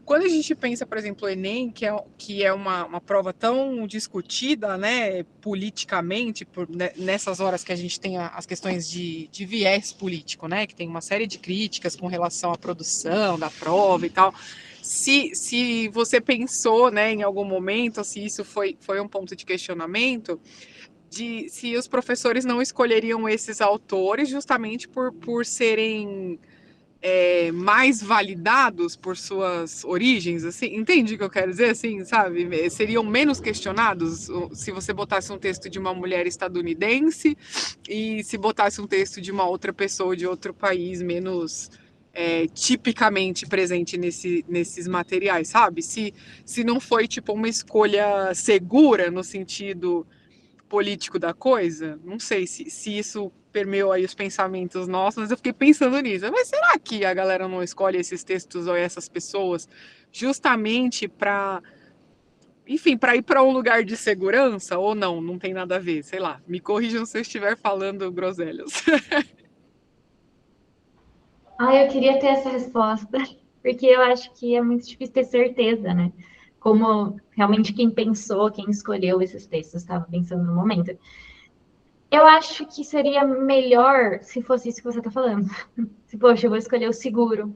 Quando a gente pensa, por exemplo, o Enem, que é uma prova tão discutida, né, politicamente, nessas horas que a gente tem as questões de viés político, né, que tem uma série de críticas com relação à produção da prova e tal. Se você pensou, né, em algum momento, se isso foi um ponto de questionamento, de se os professores não escolheriam esses autores justamente por serem mais validados por suas origens, assim, entende o que eu quero dizer, assim, sabe? Seriam menos questionados se você botasse um texto de uma mulher estadunidense e se botasse um texto de uma outra pessoa de outro país menos tipicamente presente nesses materiais, sabe? Se não foi, tipo, uma escolha segura no sentido político da coisa, não sei se isso permeou aí os pensamentos nossos, mas eu fiquei pensando nisso. Mas será que a galera não escolhe esses textos ou essas pessoas justamente para, enfim, para ir para um lugar de segurança ou não? Não tem nada a ver, sei lá. Me corrijam se eu estiver falando groselhas. Eu queria ter essa resposta, porque eu acho que é muito difícil ter certeza, né? Como realmente quem pensou, quem escolheu esses textos estava pensando no momento. Eu acho que seria melhor se fosse isso que você está falando. Se, poxa, eu vou escolher o seguro.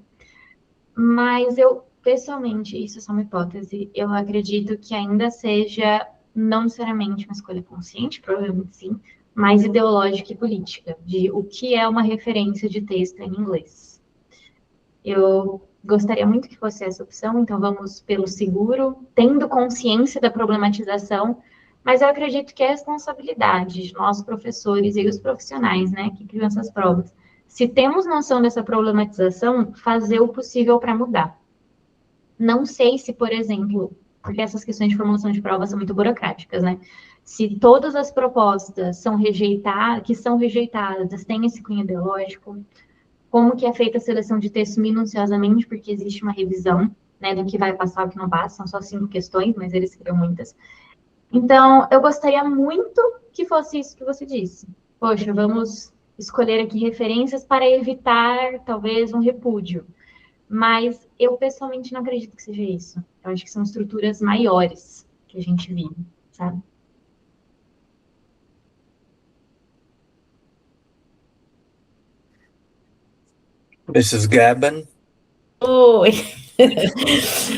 Mas eu, pessoalmente, isso é só uma hipótese, eu acredito que ainda seja não necessariamente uma escolha consciente, provavelmente sim, mas ideológica e política, de o que é uma referência de texto em inglês. Eu gostaria muito que fosse essa opção, então vamos pelo seguro, tendo consciência da problematização, mas eu acredito que é responsabilidade de nós, professores e os profissionais, né, que criam essas provas. Se temos noção dessa problematização, fazer o possível para mudar. Não sei se, por exemplo, porque essas questões de formulação de provas são muito burocráticas, né? Se todas as propostas são rejeitadas, têm esse cunho ideológico, como que é feita a seleção de texto minuciosamente, porque existe uma revisão, né, do que vai passar e o que não passa, são só 5 questões, mas eles criam muitas. Então, eu gostaria muito que fosse isso que você disse. Poxa, vamos escolher aqui referências para evitar, talvez, um repúdio. Mas eu, pessoalmente, não acredito que seja isso. Eu acho que são estruturas maiores que a gente vive, sabe? Mrs. Gaban. Oi,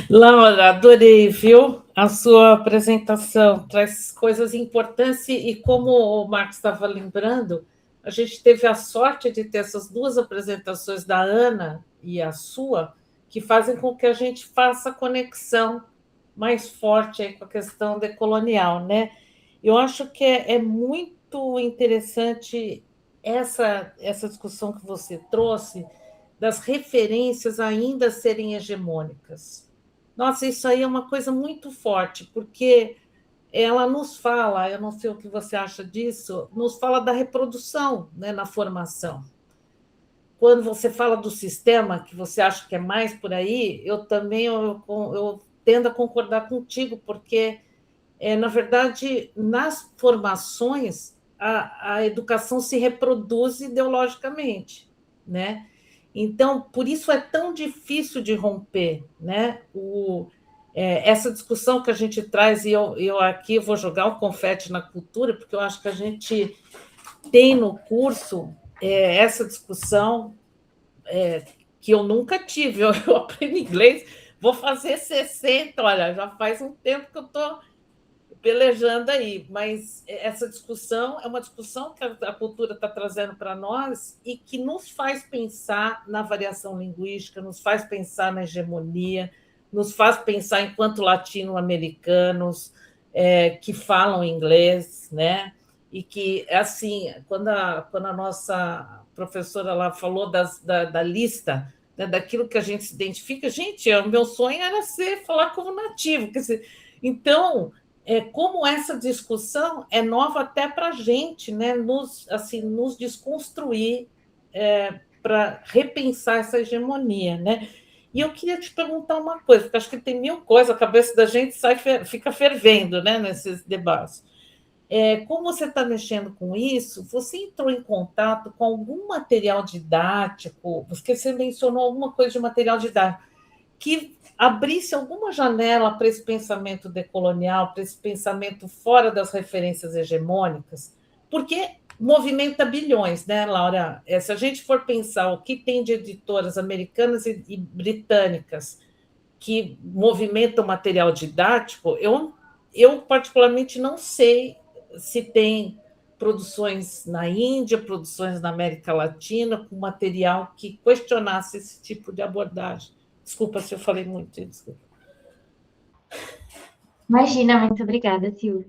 Laura, adorei, viu? A sua apresentação traz coisas importantes e como o Marcos estava lembrando, a gente teve a sorte de ter essas duas apresentações da Ana e a sua, que fazem com que a gente faça a conexão mais forte aí com a questão decolonial, né? Eu acho que é muito interessante essa discussão que você trouxe das referências ainda serem hegemônicas. Nossa, isso aí é uma coisa muito forte, porque ela nos fala, eu não sei o que você acha disso, nos fala da reprodução, né, na formação. Quando você fala do sistema, que você acha que é mais por aí, eu também eu tendo a concordar contigo, porque, na verdade, nas formações, a educação se reproduz ideologicamente, né? Então, por isso é tão difícil de romper, né? Essa discussão que a gente traz, e eu aqui vou jogar o confete na cultura, porque eu acho que a gente tem no curso essa discussão que eu nunca tive. Eu aprendo inglês, vou fazer 60, olha, já faz um tempo que eu estou pelejando aí, mas essa discussão é uma discussão que a cultura está trazendo para nós e que nos faz pensar na variação linguística, nos faz pensar na hegemonia, nos faz pensar enquanto latino-americanos que falam inglês, né? E que, assim, quando a nossa professora lá falou da lista, né, daquilo que a gente se identifica, gente, o meu sonho era falar como nativo. Quer dizer, então, como essa discussão é nova até para a gente, né, nos desconstruir para repensar essa hegemonia, né? E eu queria te perguntar uma coisa, porque acho que tem mil coisas, a cabeça da gente fica fervendo, né, nesses debates. Como você está mexendo com isso, você entrou em contato com algum material didático, porque você mencionou alguma coisa de material didático, que abrisse alguma janela para esse pensamento decolonial, para esse pensamento fora das referências hegemônicas, porque movimenta bilhões, né, Laura? Se a gente for pensar o que tem de editoras americanas e britânicas que movimentam material didático, eu particularmente não sei se tem produções na Índia, produções na América Latina, com material que questionasse esse tipo de abordagem. Desculpa se eu falei muito. Desculpa. Imagina, muito obrigada, Silvia.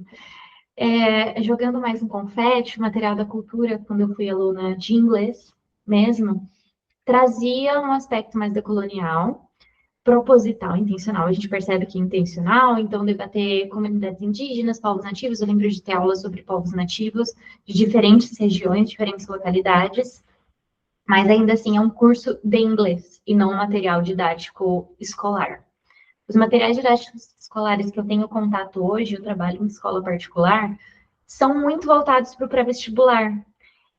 Jogando mais um confete, o material da cultura, quando eu fui aluna de inglês mesmo, trazia um aspecto mais decolonial, proposital, intencional. A gente percebe que é intencional, então debater comunidades indígenas, povos nativos. Eu lembro de ter aulas sobre povos nativos de diferentes regiões, diferentes localidades, mas ainda assim é um curso de inglês e não um material didático escolar. Os materiais didáticos escolares que eu tenho contato hoje, eu trabalho em escola particular, são muito voltados para o pré-vestibular.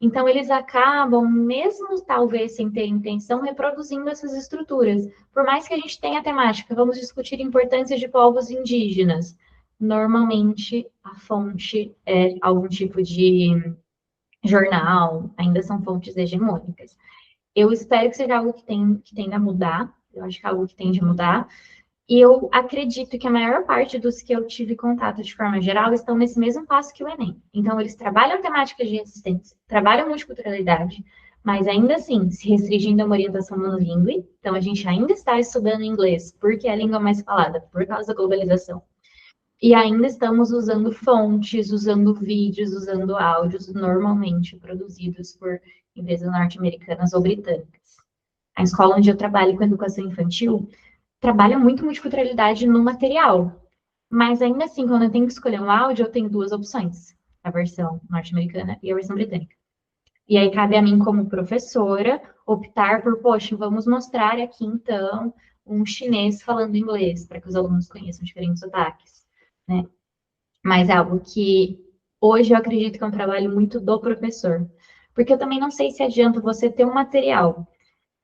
Então, eles acabam, mesmo talvez sem ter intenção, reproduzindo essas estruturas. Por mais que a gente tenha a temática, vamos discutir a importância de povos indígenas. Normalmente, a fonte é algum tipo de jornal, ainda são fontes hegemônicas. Eu espero que seja algo que tenda a mudar, eu acho que é algo que tende a mudar, e eu acredito que a maior parte dos que eu tive contato de forma geral estão nesse mesmo passo que o Enem. Então, eles trabalham temáticas de resistência, trabalham multiculturalidade, mas ainda assim se restringindo a uma orientação monolíngue. Então, a gente ainda está estudando inglês, porque é a língua mais falada, por causa da globalização. E ainda estamos usando fontes, usando vídeos, usando áudios normalmente produzidos por empresas norte-americanas ou britânicas. A escola onde eu trabalho com educação infantil trabalha muito multiculturalidade no material, mas ainda assim, quando eu tenho que escolher um áudio, eu tenho duas opções, a versão norte-americana e a versão britânica. E aí cabe a mim, como professora, optar por, poxa, vamos mostrar aqui, então, um chinês falando inglês, para que os alunos conheçam diferentes sotaques, né? Mas é algo que hoje eu acredito que é um trabalho muito do professor, porque eu também não sei se adianta você ter um material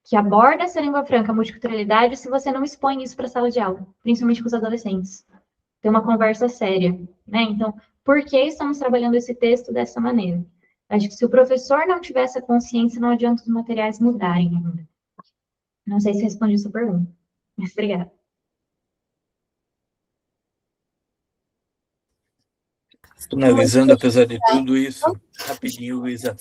que aborda essa língua franca, a multiculturalidade, se você não expõe isso para a sala de aula, principalmente com os adolescentes. Ter uma conversa séria, né? Então, por que estamos trabalhando esse texto dessa maneira? Acho que se o professor não tiver essa consciência, não adianta os materiais mudarem ainda. Não sei se respondi a sua pergunta, mas obrigada. Finalizando, apesar de tudo isso, rapidinho, Luísa,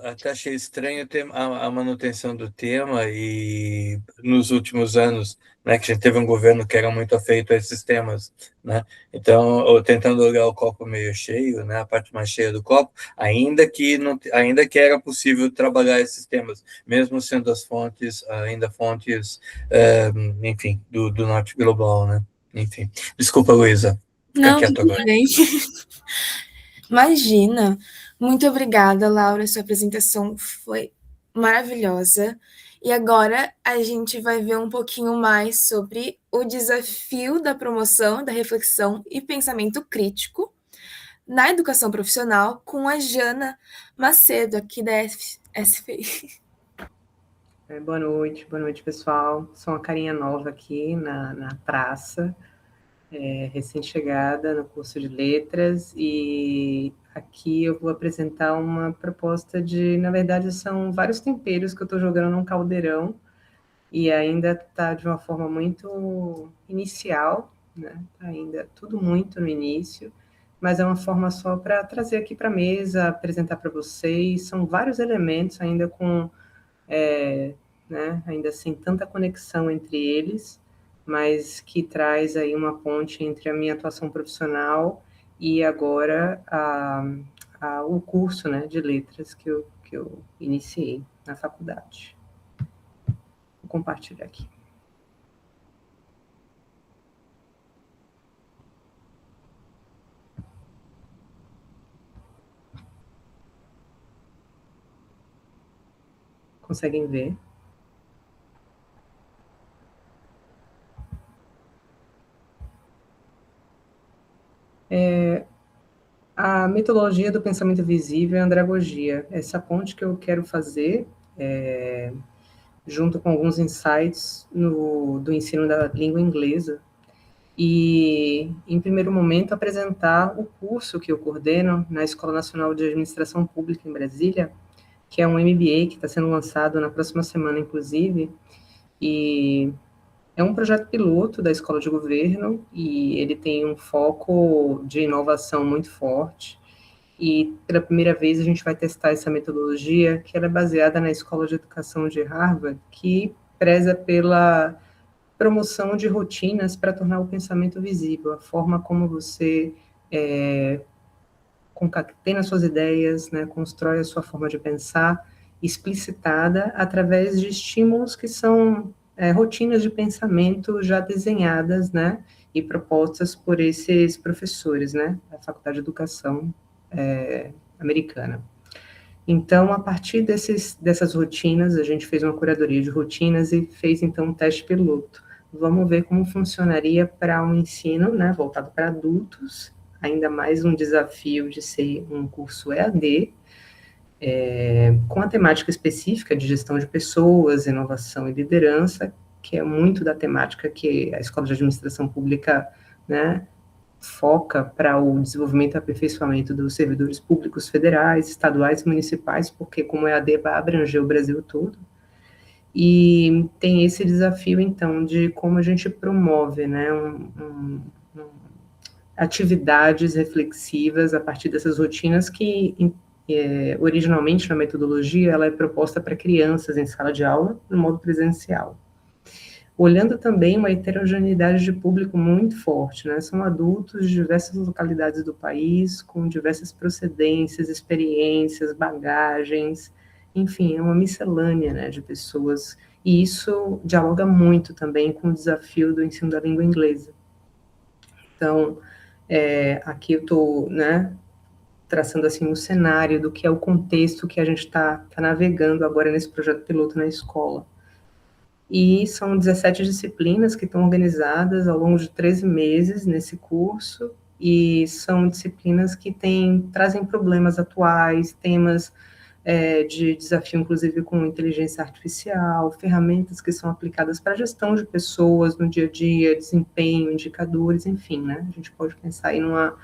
até achei estranho a manutenção do tema e nos últimos anos, né, que a gente teve um governo que era muito afeito a esses temas, né, então, tentando olhar o copo meio cheio, né, a parte mais cheia do copo, ainda que era possível trabalhar esses temas, mesmo sendo as fontes, ainda fontes, enfim, do norte global, né, enfim. Desculpa, Luísa. Não, tudo bem. Imagina. Muito obrigada, Laura. Sua apresentação foi maravilhosa. E agora a gente vai ver um pouquinho mais sobre o desafio da promoção, da reflexão e pensamento crítico na educação profissional com a Jana Macedo, aqui da SFI. Boa noite, pessoal. Sou uma carinha nova aqui na praça, recém-chegada no curso de letras, e aqui eu vou apresentar uma proposta na verdade, são vários temperos que eu estou jogando num caldeirão, e ainda está de uma forma muito inicial, né? Ainda tudo muito no início, mas é uma forma só para trazer aqui para a mesa, apresentar para vocês. São vários elementos ainda com... né, ainda sem tanta conexão entre eles, mas que traz aí uma ponte entre a minha atuação profissional e agora o curso, né, de letras que eu iniciei na faculdade. Vou compartilhar aqui. Conseguem ver? A metodologia do pensamento visível é a andragogia. Essa ponte que eu quero fazer, junto com alguns insights do ensino da língua inglesa, e, em primeiro momento, apresentar o curso que eu coordeno na Escola Nacional de Administração Pública em Brasília, que é um MBA que está sendo lançado na próxima semana, inclusive, e é um projeto piloto da Escola de Governo, e ele tem um foco de inovação muito forte, e pela primeira vez a gente vai testar essa metodologia, que ela é baseada na Escola de Educação de Harvard, que preza pela promoção de rotinas para tornar o pensamento visível, a forma como você concatena suas ideias, né, constrói a sua forma de pensar, explicitada através de estímulos que são rotinas de pensamento já desenhadas, né, e propostas por esses professores, né, da Faculdade de Educação americana. Então, a partir dessas rotinas, a gente fez uma curadoria de rotinas e fez, então, um teste piloto. Vamos ver como funcionaria para um ensino, né, voltado para adultos, ainda mais um desafio de ser um curso EAD, com a temática específica de gestão de pessoas, inovação e liderança, que é muito da temática que a Escola de Administração Pública, né, foca para o desenvolvimento e aperfeiçoamento dos servidores públicos federais, estaduais e municipais, porque como EAD vai abranger o Brasil todo. E tem esse desafio, então, de como a gente promove, né, atividades reflexivas a partir dessas rotinas que, originalmente, na metodologia, ela é proposta para crianças em sala de aula, no modo presencial. Olhando também uma heterogeneidade de público muito forte, né? São adultos de diversas localidades do país, com diversas procedências, experiências, bagagens, enfim, é uma miscelânea, né, de pessoas, e isso dialoga muito também com o desafio do ensino da língua inglesa. Então, aqui eu estou, né, traçando assim um cenário do que é o contexto que a gente está navegando agora nesse projeto piloto na escola. E são 17 disciplinas que estão organizadas ao longo de 13 meses nesse curso, e são disciplinas que trazem problemas atuais, temas de desafio, inclusive, com inteligência artificial, ferramentas que são aplicadas para a gestão de pessoas no dia a dia, desempenho, indicadores, enfim, né? A gente pode pensar aí numa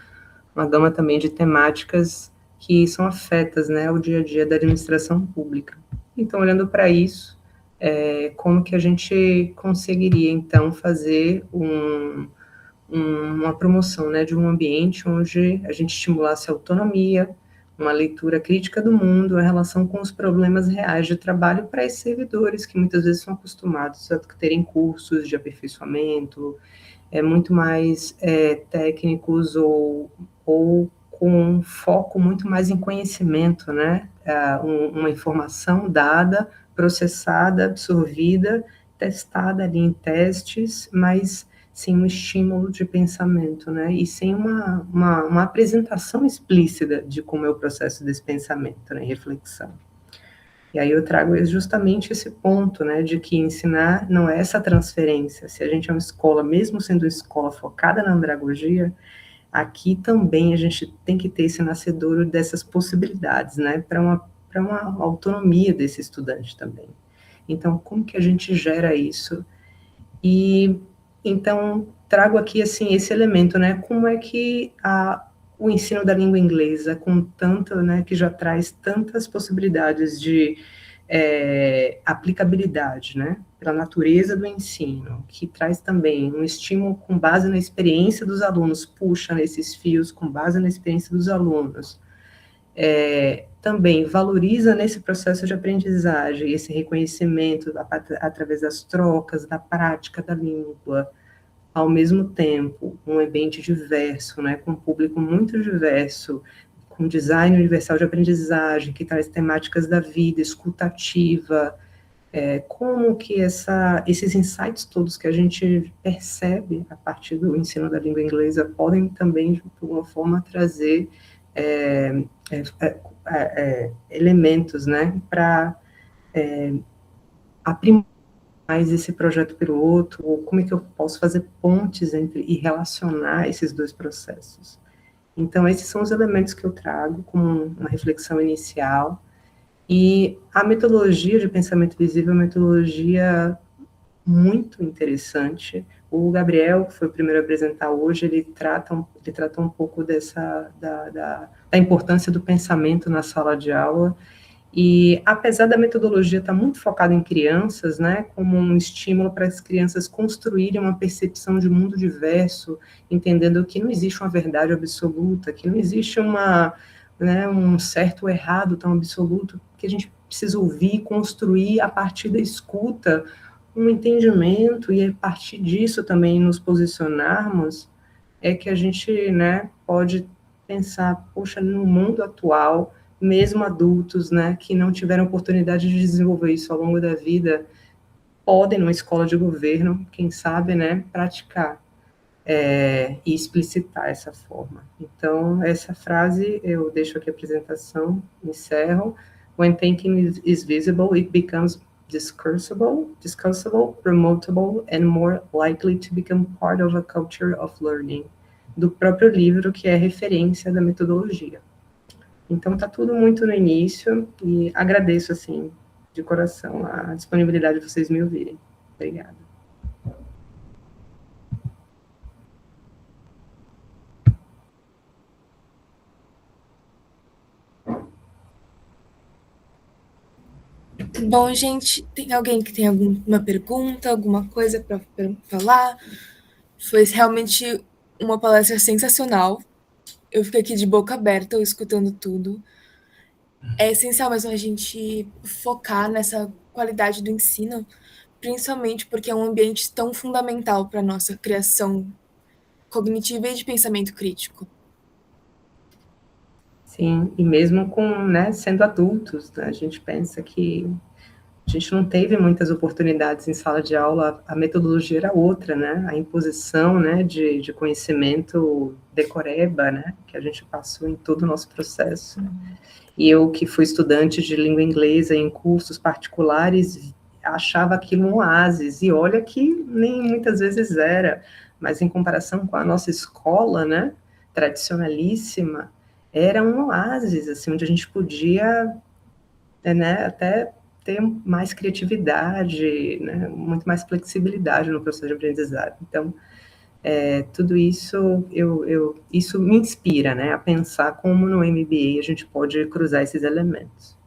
gama também de temáticas que são afetas, né, ao dia a dia da administração pública. Então, olhando para isso, como que a gente conseguiria, então, fazer uma promoção, né, de um ambiente onde a gente estimulasse a autonomia, uma leitura crítica do mundo, a relação com os problemas reais de trabalho para esses servidores que muitas vezes são acostumados a terem cursos de aperfeiçoamento, muito mais técnicos ou com foco muito mais em conhecimento, né? Uma informação dada, processada, absorvida, testada ali em testes, mas sem um estímulo de pensamento, né? E sem uma apresentação explícita de como é o processo desse pensamento, né? Reflexão. E aí eu trago justamente esse ponto, né, de que ensinar não é essa transferência. Se a gente é uma escola, mesmo sendo uma escola focada na andragogia, aqui também a gente tem que ter esse nascedouro dessas possibilidades, né, para uma autonomia desse estudante também. Então, como que a gente gera isso? E, então, trago aqui, assim, esse elemento, né, como é que o ensino da língua inglesa, com tanto, né, que já traz tantas possibilidades de aplicabilidade, né, pela natureza do ensino, que traz também um estímulo com base na experiência dos alunos, puxa nesses fios com base na experiência dos alunos, também valoriza nesse processo de aprendizagem esse reconhecimento através das trocas, da prática da língua, ao mesmo tempo, um ambiente diverso, né, com um público muito diverso, com design universal de aprendizagem, que traz temáticas da vida, escutativa, como que esses insights todos que a gente percebe a partir do ensino da língua inglesa podem também, de alguma forma, trazer elementos, né, para aprimorar mais esse projeto pelo outro, ou como é que eu posso fazer pontes entre e relacionar esses dois processos. Então, esses são os elementos que eu trago como uma reflexão inicial. E a metodologia de pensamento visível é uma metodologia muito interessante. O Gabriel, que foi o primeiro a apresentar hoje, ele trata um pouco da importância do pensamento na sala de aula. E apesar da metodologia estar muito focada em crianças, né, como um estímulo para as crianças construírem uma percepção de mundo diverso, entendendo que não existe uma verdade absoluta, que não existe um certo ou errado tão absoluto, que a gente precisa ouvir, construir a partir da escuta um entendimento, e a partir disso também nos posicionarmos, que a gente, né, pode pensar, poxa, no mundo atual, mesmo adultos, né, que não tiveram oportunidade de desenvolver isso ao longo da vida, podem, numa escola de governo, quem sabe, né, praticar e explicitar essa forma. Então, essa frase, eu deixo aqui a apresentação, encerro. When thinking is visible, it becomes discussable, promotable, and more likely to become part of a culture of learning, do próprio livro, que é referência da metodologia. Então, está tudo muito no início, e agradeço, assim, de coração, a disponibilidade de vocês me ouvirem. Obrigada. Bom, gente, tem alguém que tem alguma pergunta, alguma coisa para falar? Foi realmente uma palestra sensacional. Eu fiquei aqui de boca aberta, escutando tudo. É essencial mesmo a gente focar nessa qualidade do ensino, principalmente porque é um ambiente tão fundamental para a nossa criação cognitiva e de pensamento crítico. Sim, e mesmo né, sendo adultos, né, a gente pensa que a gente não teve muitas oportunidades em sala de aula, a metodologia era outra, né, a imposição, né, de conhecimento decoreba, né, que a gente passou em todo o nosso processo. E eu, que fui estudante de língua inglesa em cursos particulares, achava aquilo um oásis, e olha que nem muitas vezes era, mas em comparação com a nossa escola, né, tradicionalíssima, era um oásis, assim, onde a gente podia, né, até ter mais criatividade, né, muito mais flexibilidade no processo de aprendizagem. Então, tudo isso, isso me inspira, né, a pensar como no MBA a gente pode cruzar esses elementos.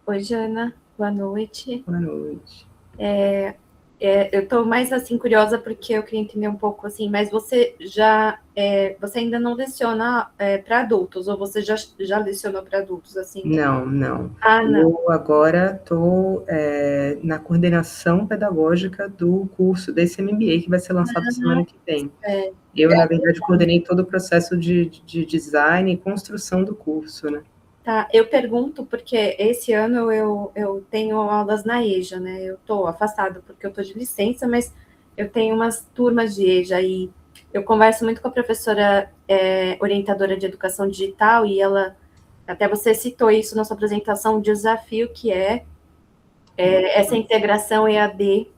Oi, Jana. Boa noite. Boa noite. eu estou mais assim curiosa porque eu queria entender um pouco assim, mas você ainda não leciona para adultos, ou você já lecionou para adultos assim? Não, não. Ah, não. Eu agora estou na coordenação pedagógica do curso desse MBA que vai ser lançado semana que vem. Eu, na verdade, coordenei todo o processo de design e construção do curso, né? Tá, eu pergunto porque esse ano eu tenho aulas na EJA, né? Eu estou afastada porque eu estou de licença, mas eu tenho umas turmas de EJA e eu converso muito com a professora orientadora de educação digital e ela, até você citou isso na sua apresentação, o desafio que é essa integração EAD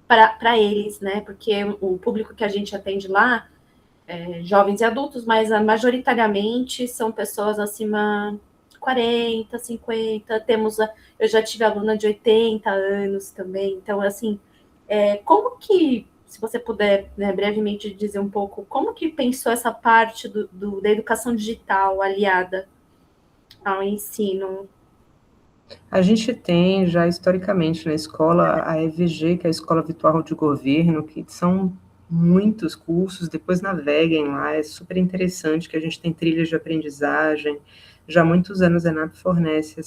para eles, né? Porque o público que a gente atende lá jovens e adultos, mas majoritariamente são pessoas acima 40, 50, eu já tive aluna de 80 anos também, então, assim, como que, se você puder, né, brevemente dizer um pouco, como que pensou essa parte da educação digital aliada ao ensino? A gente tem já historicamente na escola a EVG, que é a Escola Virtual de Governo, que são muitos cursos, depois naveguem lá, é super interessante que a gente tem trilhas de aprendizagem, já há muitos anos a ENAP fornece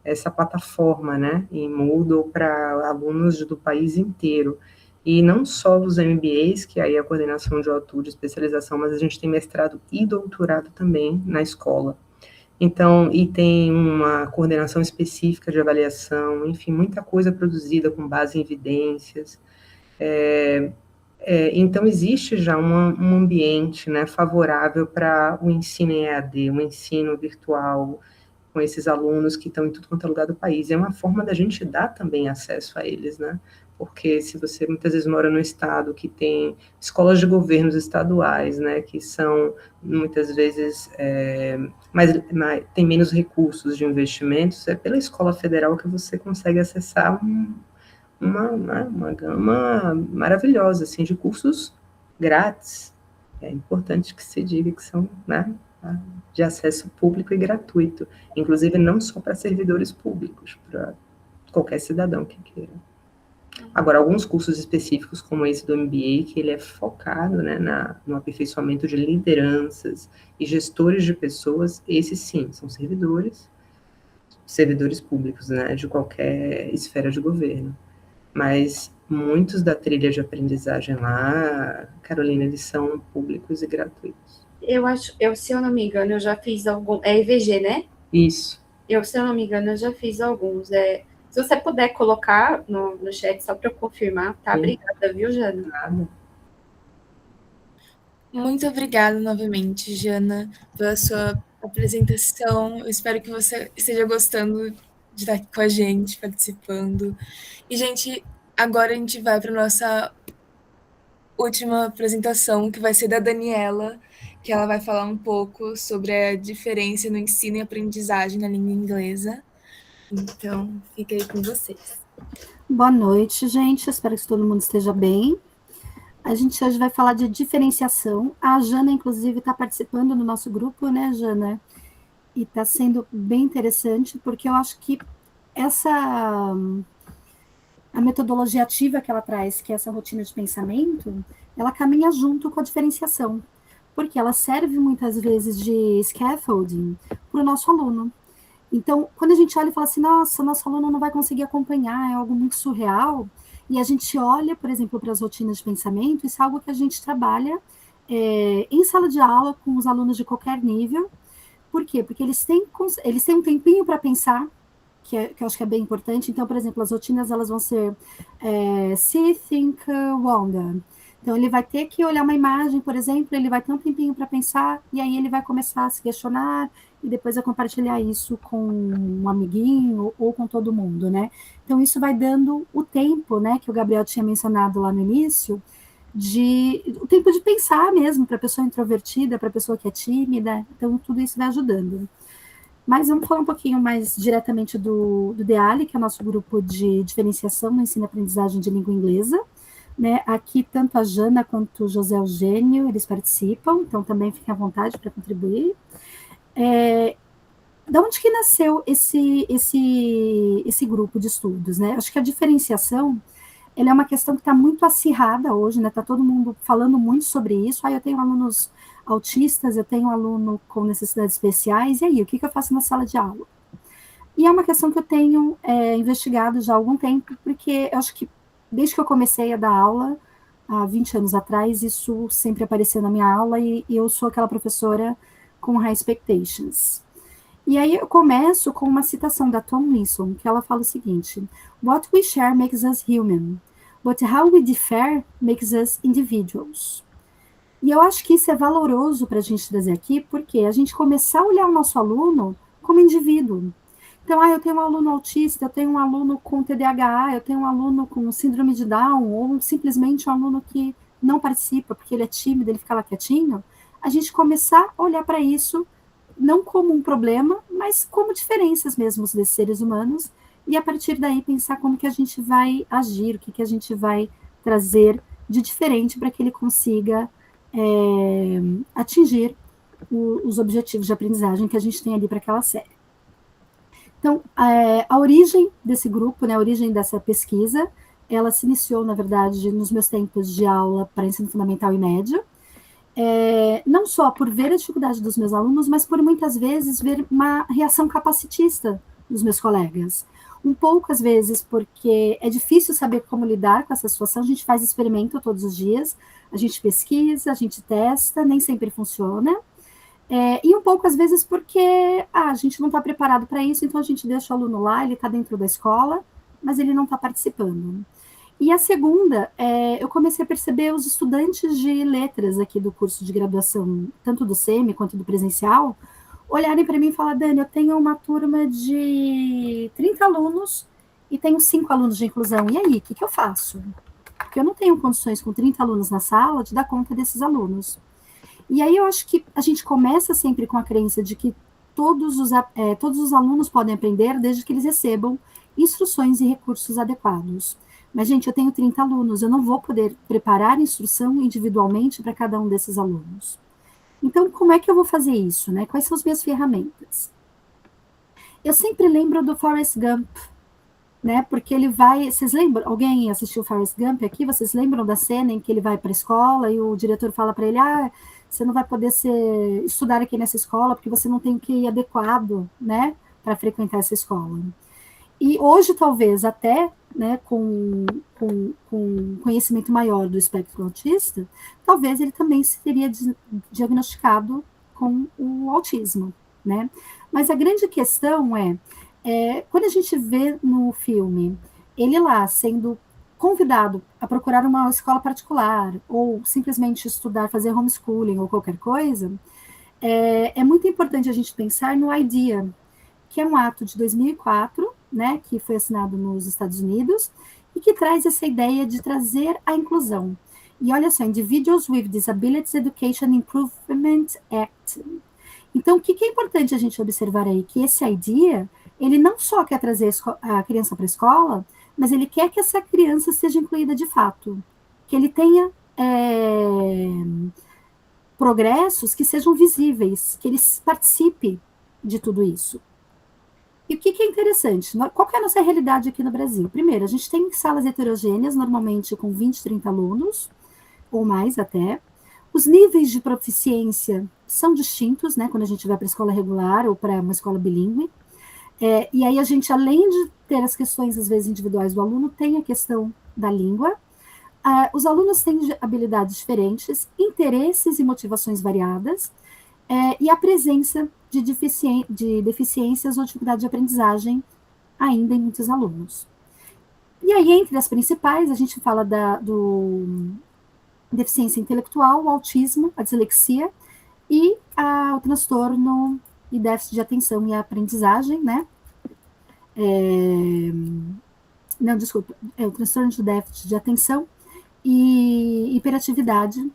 essa plataforma, né, em Moodle para alunos do país inteiro, e não só os MBAs, que aí é a coordenação de altura, de especialização, mas a gente tem mestrado e doutorado também na escola. Então, e tem uma coordenação específica de avaliação, enfim, muita coisa produzida com base em evidências. Então, existe já um ambiente, né, favorável para o ensino em EAD, um ensino virtual, com esses alunos que estão em tudo quanto é lugar do país. É uma forma da gente dar também acesso a eles, né? Porque se você muitas vezes mora num estado que tem escolas de governos estaduais, né, que são muitas vezes tem menos recursos de investimentos, é pela escola federal que você consegue acessar uma gama maravilhosa, assim, de cursos grátis. É importante que se diga que são, né, de acesso público e gratuito, inclusive não só para servidores públicos, para qualquer cidadão que queira. Agora, alguns cursos específicos, como esse do MBA, que ele é focado, né, no aperfeiçoamento de lideranças e gestores de pessoas, esses sim, são servidores públicos, né, de qualquer esfera de governo. Mas muitos da trilha de aprendizagem lá, Carolina, eles são públicos e gratuitos. Se eu não me engano, eu já fiz algum... É EVG, né? Isso. Se eu não me engano, eu já fiz alguns. Se você puder colocar no chat, só para eu confirmar, tá? Sim. Obrigada, viu, Jana? Nada. Muito obrigada novamente, Jana, pela sua apresentação. Eu espero que você esteja gostando de estar aqui com a gente, participando. E, gente, agora a gente vai para a nossa última apresentação, que vai ser da Daniela, que ela vai falar um pouco sobre a diferença no ensino e aprendizagem na língua inglesa. Então, fica aí com vocês. Boa noite, gente. Espero que todo mundo esteja bem. A gente hoje vai falar de diferenciação. A Jana, inclusive, está participando do nosso grupo, né, Jana? E está sendo bem interessante, porque eu acho que a metodologia ativa que ela traz, que é essa rotina de pensamento, ela caminha junto com a diferenciação, porque ela serve muitas vezes de scaffolding para o nosso aluno. Então, quando a gente olha e fala assim, nossa, nosso aluno não vai conseguir acompanhar, é algo muito surreal, e a gente olha, por exemplo, para as rotinas de pensamento, isso é algo que a gente trabalha em sala de aula com os alunos de qualquer nível. Por quê? Porque eles têm um tempinho para pensar, que eu acho que é bem importante. Então, por exemplo, as rotinas elas vão ser see, think, wonder. Então, ele vai ter que olhar uma imagem, por exemplo, ele vai ter um tempinho para pensar, e aí ele vai começar a se questionar, e depois a compartilhar isso com um amiguinho ou com todo mundo, né? Então, isso vai dando o tempo, né, que o Gabriel tinha mencionado lá no início, o tempo de pensar mesmo, para a pessoa introvertida, para a pessoa que é tímida. Então, tudo isso vai ajudando. Mas vamos falar um pouquinho mais diretamente do DEALI, que é o nosso grupo de diferenciação no ensino e aprendizagem de língua inglesa. Né? Aqui, tanto a Jana quanto o José Eugênio, eles participam, então também fiquem à vontade para contribuir. Da onde que nasceu esse grupo de estudos? Né? Acho que a diferenciação, Ele é uma questão que está muito acirrada hoje, né? Está todo mundo falando muito sobre isso. Eu tenho alunos autistas, eu tenho aluno com necessidades especiais, e aí, o que eu faço na sala de aula? E é uma questão que eu tenho investigado já há algum tempo, porque eu acho que desde que eu comecei a dar aula, há 20 anos atrás, isso sempre apareceu na minha aula, e eu sou aquela professora com high expectations. E aí eu começo com uma citação da Tomlinson, que ela fala o seguinte: "What we share makes us human, but how we differ makes us individuals." E eu acho que isso é valoroso para a gente trazer aqui, porque a gente começar a olhar o nosso aluno como indivíduo. Então, eu tenho um aluno autista, eu tenho um aluno com TDAH, eu tenho um aluno com síndrome de Down, ou simplesmente um aluno que não participa porque ele é tímido, ele fica lá quietinho. A gente começar a olhar para isso não como um problema, mas como diferenças mesmo desses seres humanos, e a partir daí pensar como que a gente vai agir, o que a gente vai trazer de diferente para que ele consiga atingir os objetivos de aprendizagem que a gente tem ali para aquela série. Então, a origem desse grupo, né, a origem dessa pesquisa, ela se iniciou, na verdade, nos meus tempos de aula para ensino fundamental e médio, não só por ver a dificuldade dos meus alunos, mas por muitas vezes ver uma reação capacitista dos meus colegas. Um pouco, às vezes, porque é difícil saber como lidar com essa situação, a gente faz experimento todos os dias, a gente pesquisa, a gente testa, nem sempre funciona. E um pouco, às vezes, porque a gente não está preparado para isso, então a gente deixa o aluno lá, ele está dentro da escola, mas ele não está participando. E a segunda, eu comecei a perceber os estudantes de letras aqui do curso de graduação, tanto do SEMI quanto do presencial, olharem para mim e falar: Dani, eu tenho uma turma de 30 alunos e tenho 5 alunos de inclusão, e aí, o que eu faço? Porque eu não tenho condições com 30 alunos na sala de dar conta desses alunos. E aí eu acho que a gente começa sempre com a crença de que todos os alunos podem aprender desde que eles recebam instruções e recursos adequados. Mas, gente, eu tenho 30 alunos, eu não vou poder preparar instrução individualmente para cada um desses alunos. Então, como é que eu vou fazer isso, né? Quais são as minhas ferramentas? Eu sempre lembro do Forrest Gump, né? Porque ele vai... Vocês lembram? Alguém assistiu Forrest Gump aqui? Vocês lembram da cena em que ele vai para a escola e o diretor fala para ele: você não vai poder estudar aqui nessa escola porque você não tem o QI adequado, né? Para frequentar essa escola. E hoje, talvez, até, né, com conhecimento maior do espectro autista, talvez ele também seria diagnosticado com o autismo, né? Mas a grande questão quando a gente vê no filme ele lá sendo convidado a procurar uma escola particular, ou simplesmente estudar, fazer homeschooling ou qualquer coisa, é muito importante a gente pensar no IDEA, que é um ato de 2004, né, que foi assinado nos Estados Unidos, e que traz essa ideia de trazer a inclusão. E olha só, Individuals with Disabilities Education Improvement Act. Então, o que é importante a gente observar aí? Que esse IDEA, ele não só quer trazer a criança para a escola, mas ele quer que essa criança seja incluída de fato, que ele tenha progressos que sejam visíveis, que ele participe de tudo isso. E o que é interessante? Qual que é a nossa realidade aqui no Brasil? Primeiro, a gente tem salas heterogêneas, normalmente com 20, 30 alunos, ou mais até. Os níveis de proficiência são distintos, né, quando a gente vai para a escola regular ou para uma escola bilíngue. E aí a gente, além de ter as questões, às vezes, individuais do aluno, tem a questão da língua. Os alunos têm habilidades diferentes, interesses e motivações variadas, e a presença de deficiências ou dificuldade de aprendizagem ainda em muitos alunos. E aí, entre as principais, a gente fala do deficiência intelectual, o autismo, a dislexia e o transtorno e déficit de atenção e aprendizagem, né? O transtorno de déficit de atenção e hiperatividade,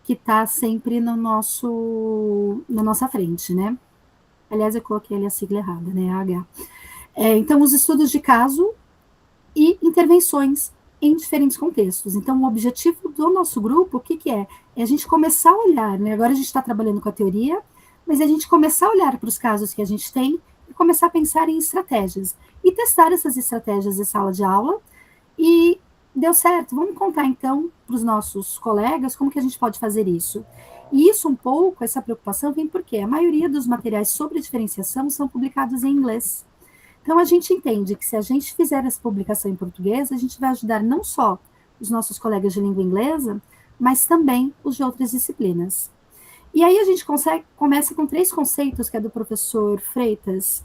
que está sempre na nossa frente, né? Aliás, eu coloquei ali a sigla errada, né? AH. Então, os estudos de caso e intervenções em diferentes contextos. Então, o objetivo do nosso grupo, o que é? É a gente começar a olhar, né? Agora a gente está trabalhando com a teoria, mas a gente começar a olhar para os casos que a gente tem e começar a pensar em estratégias. E testar essas estratégias em sala de aula e deu certo, vamos contar então para os nossos colegas como que a gente pode fazer isso. E isso um pouco, essa preocupação vem porque a maioria dos materiais sobre diferenciação são publicados em inglês. Então, a gente entende que se a gente fizer essa publicação em português, a gente vai ajudar não só os nossos colegas de língua inglesa, mas também os de outras disciplinas. E aí a gente começa com 3 conceitos, que é do professor Freitas,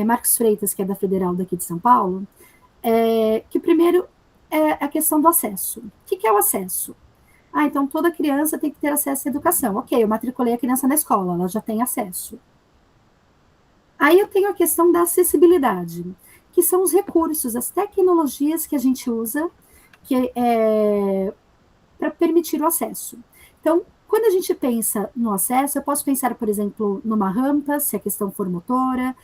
Marcos Freitas, que é da Federal daqui de São Paulo, que primeiro é a questão do acesso. O que é o acesso? Então toda criança tem que ter acesso à educação. Ok, eu matriculei a criança na escola, ela já tem acesso. Aí eu tenho a questão da acessibilidade, que são os recursos, as tecnologias que a gente usa para permitir o acesso. Então, quando a gente pensa no acesso, eu posso pensar, por exemplo, numa rampa, se a questão for motora,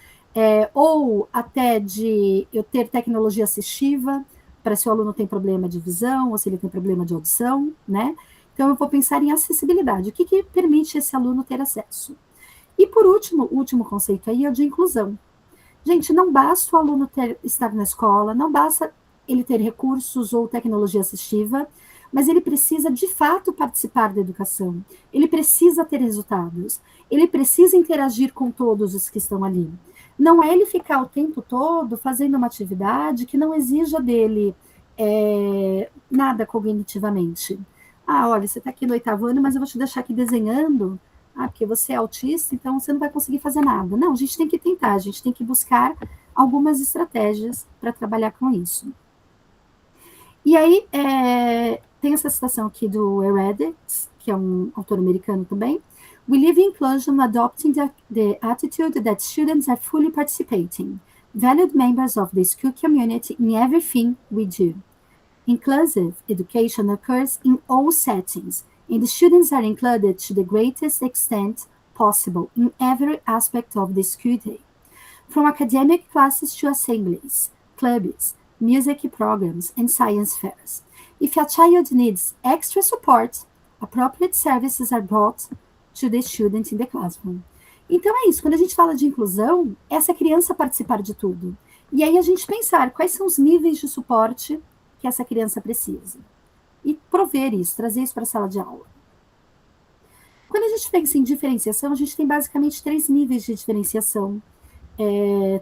ou até de eu ter tecnologia assistiva, para se o aluno tem problema de visão, ou se ele tem problema de audição, né? Então, eu vou pensar em acessibilidade, o que permite esse aluno ter acesso. E, por último, o último conceito aí é o de inclusão. Gente, não basta o aluno estar na escola, não basta ele ter recursos ou tecnologia assistiva, mas ele precisa, de fato, participar da educação. Ele precisa ter resultados. Ele precisa interagir com todos os que estão ali. Não é ele ficar o tempo todo fazendo uma atividade que não exija dele nada cognitivamente. Olha, você está aqui no 8º ano, mas eu vou te deixar aqui desenhando, porque você é autista, então você não vai conseguir fazer nada. Não, a gente tem que tentar, a gente tem que buscar algumas estratégias para trabalhar com isso. E aí, tem essa citação aqui do Eredix, que é um autor americano também. We live in inclusion, adopting the attitude that students are fully participating, valued members of the school community in everything we do. Inclusive education occurs in all settings, and the students are included to the greatest extent possible in every aspect of the school day, from academic classes to assemblies, clubs, music programs, and science fairs. If a child needs extra support, appropriate services are brought to the student in the classroom. Então é isso, quando a gente fala de inclusão, é essa criança participar de tudo. E aí a gente pensar quais são os níveis de suporte que essa criança precisa. E prover isso, trazer isso para a sala de aula. Quando a gente pensa em diferenciação, a gente tem basicamente 3 níveis de diferenciação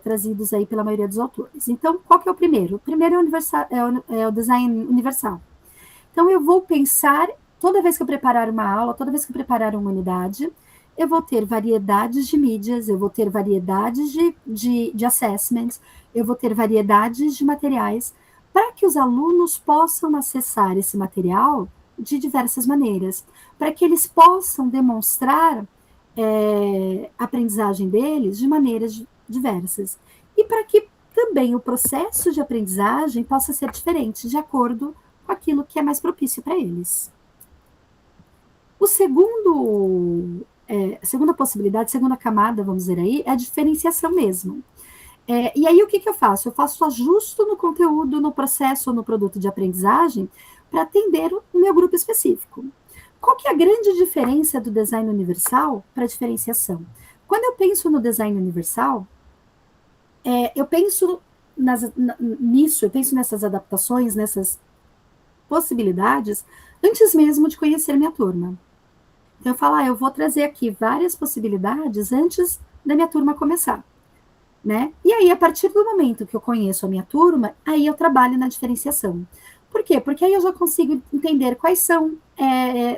trazidos aí pela maioria dos autores. Então, qual que é o primeiro? O primeiro é o design universal. Então, eu vou pensar, toda vez que eu preparar uma aula, toda vez que eu preparar uma unidade, eu vou ter variedades de mídias, eu vou ter variedades de assessments, eu vou ter variedades de materiais, para que os alunos possam acessar esse material de diversas maneiras, para que eles possam demonstrar a aprendizagem deles de maneiras diversas. E para que também o processo de aprendizagem possa ser diferente, de acordo com aquilo que é mais propício para eles. A segunda possibilidade, segunda camada, vamos dizer aí, é a diferenciação mesmo. E aí, o que eu faço? Eu faço ajuste no conteúdo, no processo ou no produto de aprendizagem para atender o meu grupo específico. Qual que é a grande diferença do design universal para a diferenciação? Quando eu penso no design universal, eu penso nisso, eu penso nessas adaptações, nessas possibilidades, antes mesmo de conhecer minha turma. Então, eu falo, eu vou trazer aqui várias possibilidades antes da minha turma começar. Né? E aí, a partir do momento que eu conheço a minha turma, aí eu trabalho na diferenciação. Por quê? Porque aí eu já consigo entender quais são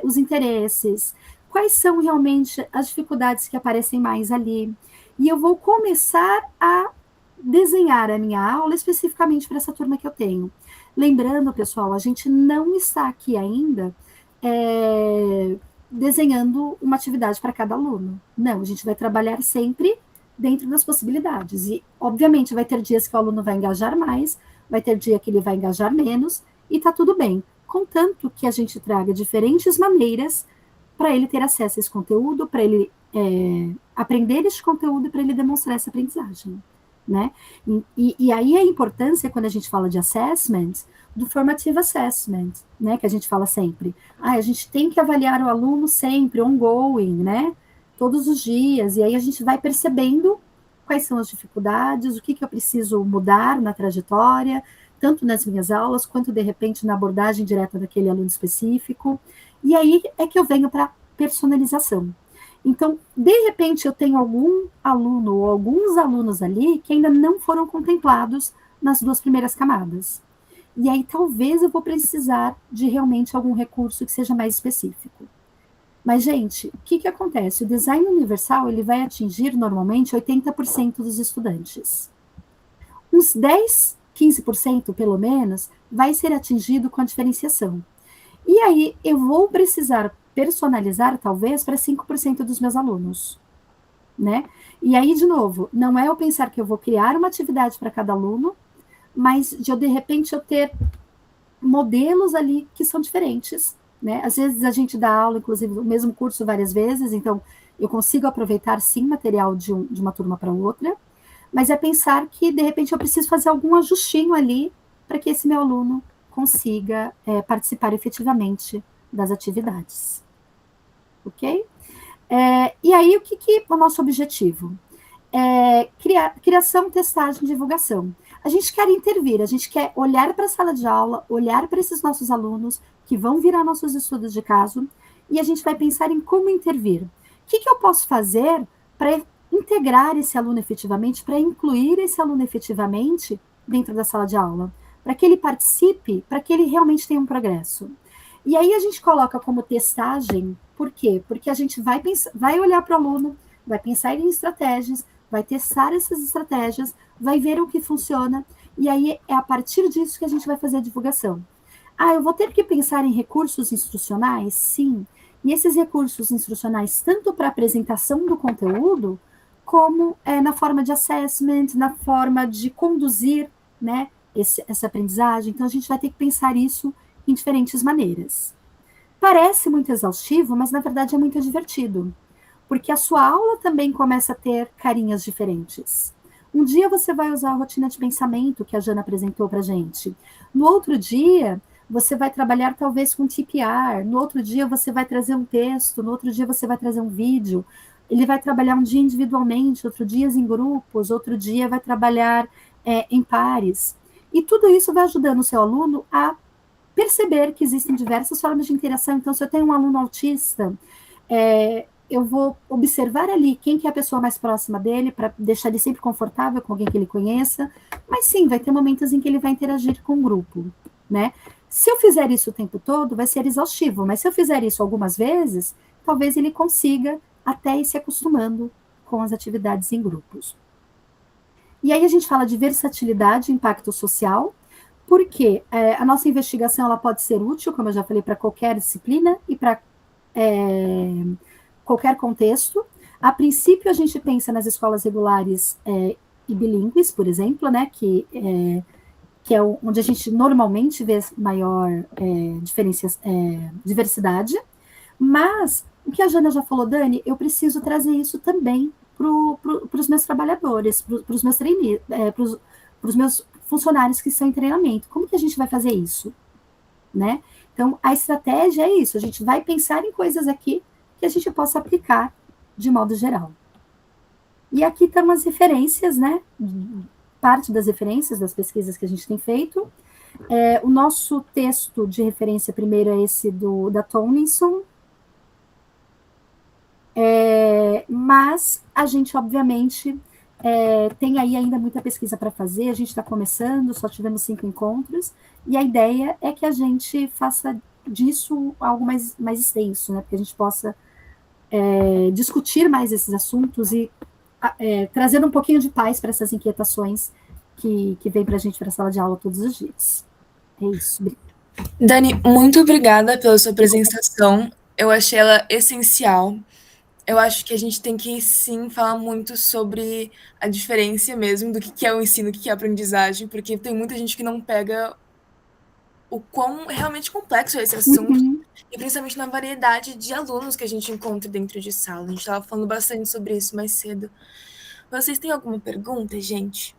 os interesses, quais são realmente as dificuldades que aparecem mais ali. E eu vou começar a desenhar a minha aula especificamente para essa turma que eu tenho. Lembrando, pessoal, a gente não está aqui ainda desenhando uma atividade para cada aluno. Não, a gente vai trabalhar sempre dentro das possibilidades. E, obviamente, vai ter dias que o aluno vai engajar mais, vai ter dia que ele vai engajar menos, e está tudo bem. Contanto que a gente traga diferentes maneiras para ele ter acesso a esse conteúdo, para ele aprender esse conteúdo e para ele demonstrar essa aprendizagem. Né? E aí a importância, quando a gente fala de assessment, do formative assessment, né? Que a gente fala sempre. A gente tem que avaliar o aluno sempre, ongoing, né? Todos os dias, e aí a gente vai percebendo quais são as dificuldades, o que eu preciso mudar na trajetória, tanto nas minhas aulas, quanto, de repente, na abordagem direta daquele aluno específico. E aí é que eu venho para personalização. Então, de repente, eu tenho algum aluno ou alguns alunos ali que ainda não foram contemplados nas 2 primeiras camadas. E aí, talvez eu vou precisar de realmente algum recurso que seja mais específico. Mas, gente, o que acontece? O design universal, ele vai atingir, normalmente, 80% dos estudantes. Uns 10, 15%, pelo menos, vai ser atingido com a diferenciação. E aí, eu vou precisar personalizar, talvez, para 5% dos meus alunos, né? E aí, de novo, não é eu pensar que eu vou criar uma atividade para cada aluno, mas de repente, eu ter modelos ali que são diferentes, né? Às vezes a gente dá aula, inclusive, o mesmo curso várias vezes, então eu consigo aproveitar, sim, material de uma turma para outra, mas é pensar que, de repente, eu preciso fazer algum ajustinho ali para que esse meu aluno consiga participar efetivamente das atividades. Ok? E aí, o que é o nosso objetivo? Criação, testagem, divulgação. A gente quer intervir, a gente quer olhar para a sala de aula, olhar para esses nossos alunos que vão virar nossos estudos de caso, e a gente vai pensar em como intervir. O que eu posso fazer para integrar esse aluno efetivamente, para incluir esse aluno efetivamente dentro da sala de aula, para que ele participe, para que ele realmente tenha um progresso. E aí a gente coloca como testagem, por quê? Porque a gente vai olhar para o aluno, vai pensar em estratégias, vai testar essas estratégias, vai ver o que funciona, e aí é a partir disso que a gente vai fazer a divulgação. Eu vou ter que pensar em recursos instrucionais? Sim. E esses recursos instrucionais, tanto para apresentação do conteúdo, como na forma de assessment, na forma de conduzir, né, essa aprendizagem. Então, a gente vai ter que pensar isso em diferentes maneiras. Parece muito exaustivo, mas, na verdade, é muito divertido. Porque a sua aula também começa a ter carinhas diferentes. Um dia você vai usar a rotina de pensamento que a Jana apresentou para a gente. No outro dia, você vai trabalhar talvez com TPR. No outro dia, você vai trazer um texto. No outro dia, você vai trazer um vídeo. Ele vai trabalhar um dia individualmente, outro dia em grupos, outro dia vai trabalhar em pares. E tudo isso vai ajudando o seu aluno a perceber que existem diversas formas de interação. Então, se eu tenho um aluno autista, eu vou observar ali quem que é a pessoa mais próxima dele, para deixar ele sempre confortável com alguém que ele conheça, mas sim, vai ter momentos em que ele vai interagir com o grupo, né? Se eu fizer isso o tempo todo, vai ser exaustivo, mas se eu fizer isso algumas vezes, talvez ele consiga até ir se acostumando com as atividades em grupos. E aí a gente fala de versatilidade e impacto social, porque a nossa investigação ela pode ser útil, como eu já falei, para qualquer disciplina e para qualquer contexto. A princípio, a gente pensa nas escolas regulares e bilíngues, por exemplo, né, que é onde a gente normalmente vê maior diversidade, mas o que a Jana já falou, Dani, eu preciso trazer isso também para os meus trabalhadores, para os meus trainees, para os meus funcionários que estão em treinamento. Como que a gente vai fazer isso? Né? Então, a estratégia é isso, a gente vai pensar em coisas aqui que a gente possa aplicar de modo geral. E aqui estão as referências, né? Parte das referências das pesquisas que a gente tem feito. O nosso texto de referência primeiro é esse da Tomlinson, mas a gente, obviamente, tem aí ainda muita pesquisa para fazer, a gente está começando, só tivemos 5 encontros, e a ideia é que a gente faça disso algo mais extenso, né, porque a gente possa discutir mais esses assuntos e trazendo um pouquinho de paz para essas inquietações que vem para a gente para a sala de aula todos os dias. É isso. Dani, muito obrigada pela sua apresentação, eu achei ela essencial. Eu acho que a gente tem que, sim, falar muito sobre a diferença mesmo do que é o ensino, o que é a aprendizagem, porque tem muita gente que não pega o quão realmente complexo é esse assunto, e principalmente na variedade de alunos que a gente encontra dentro de sala. A gente estava falando bastante sobre isso mais cedo. Vocês têm alguma pergunta, gente?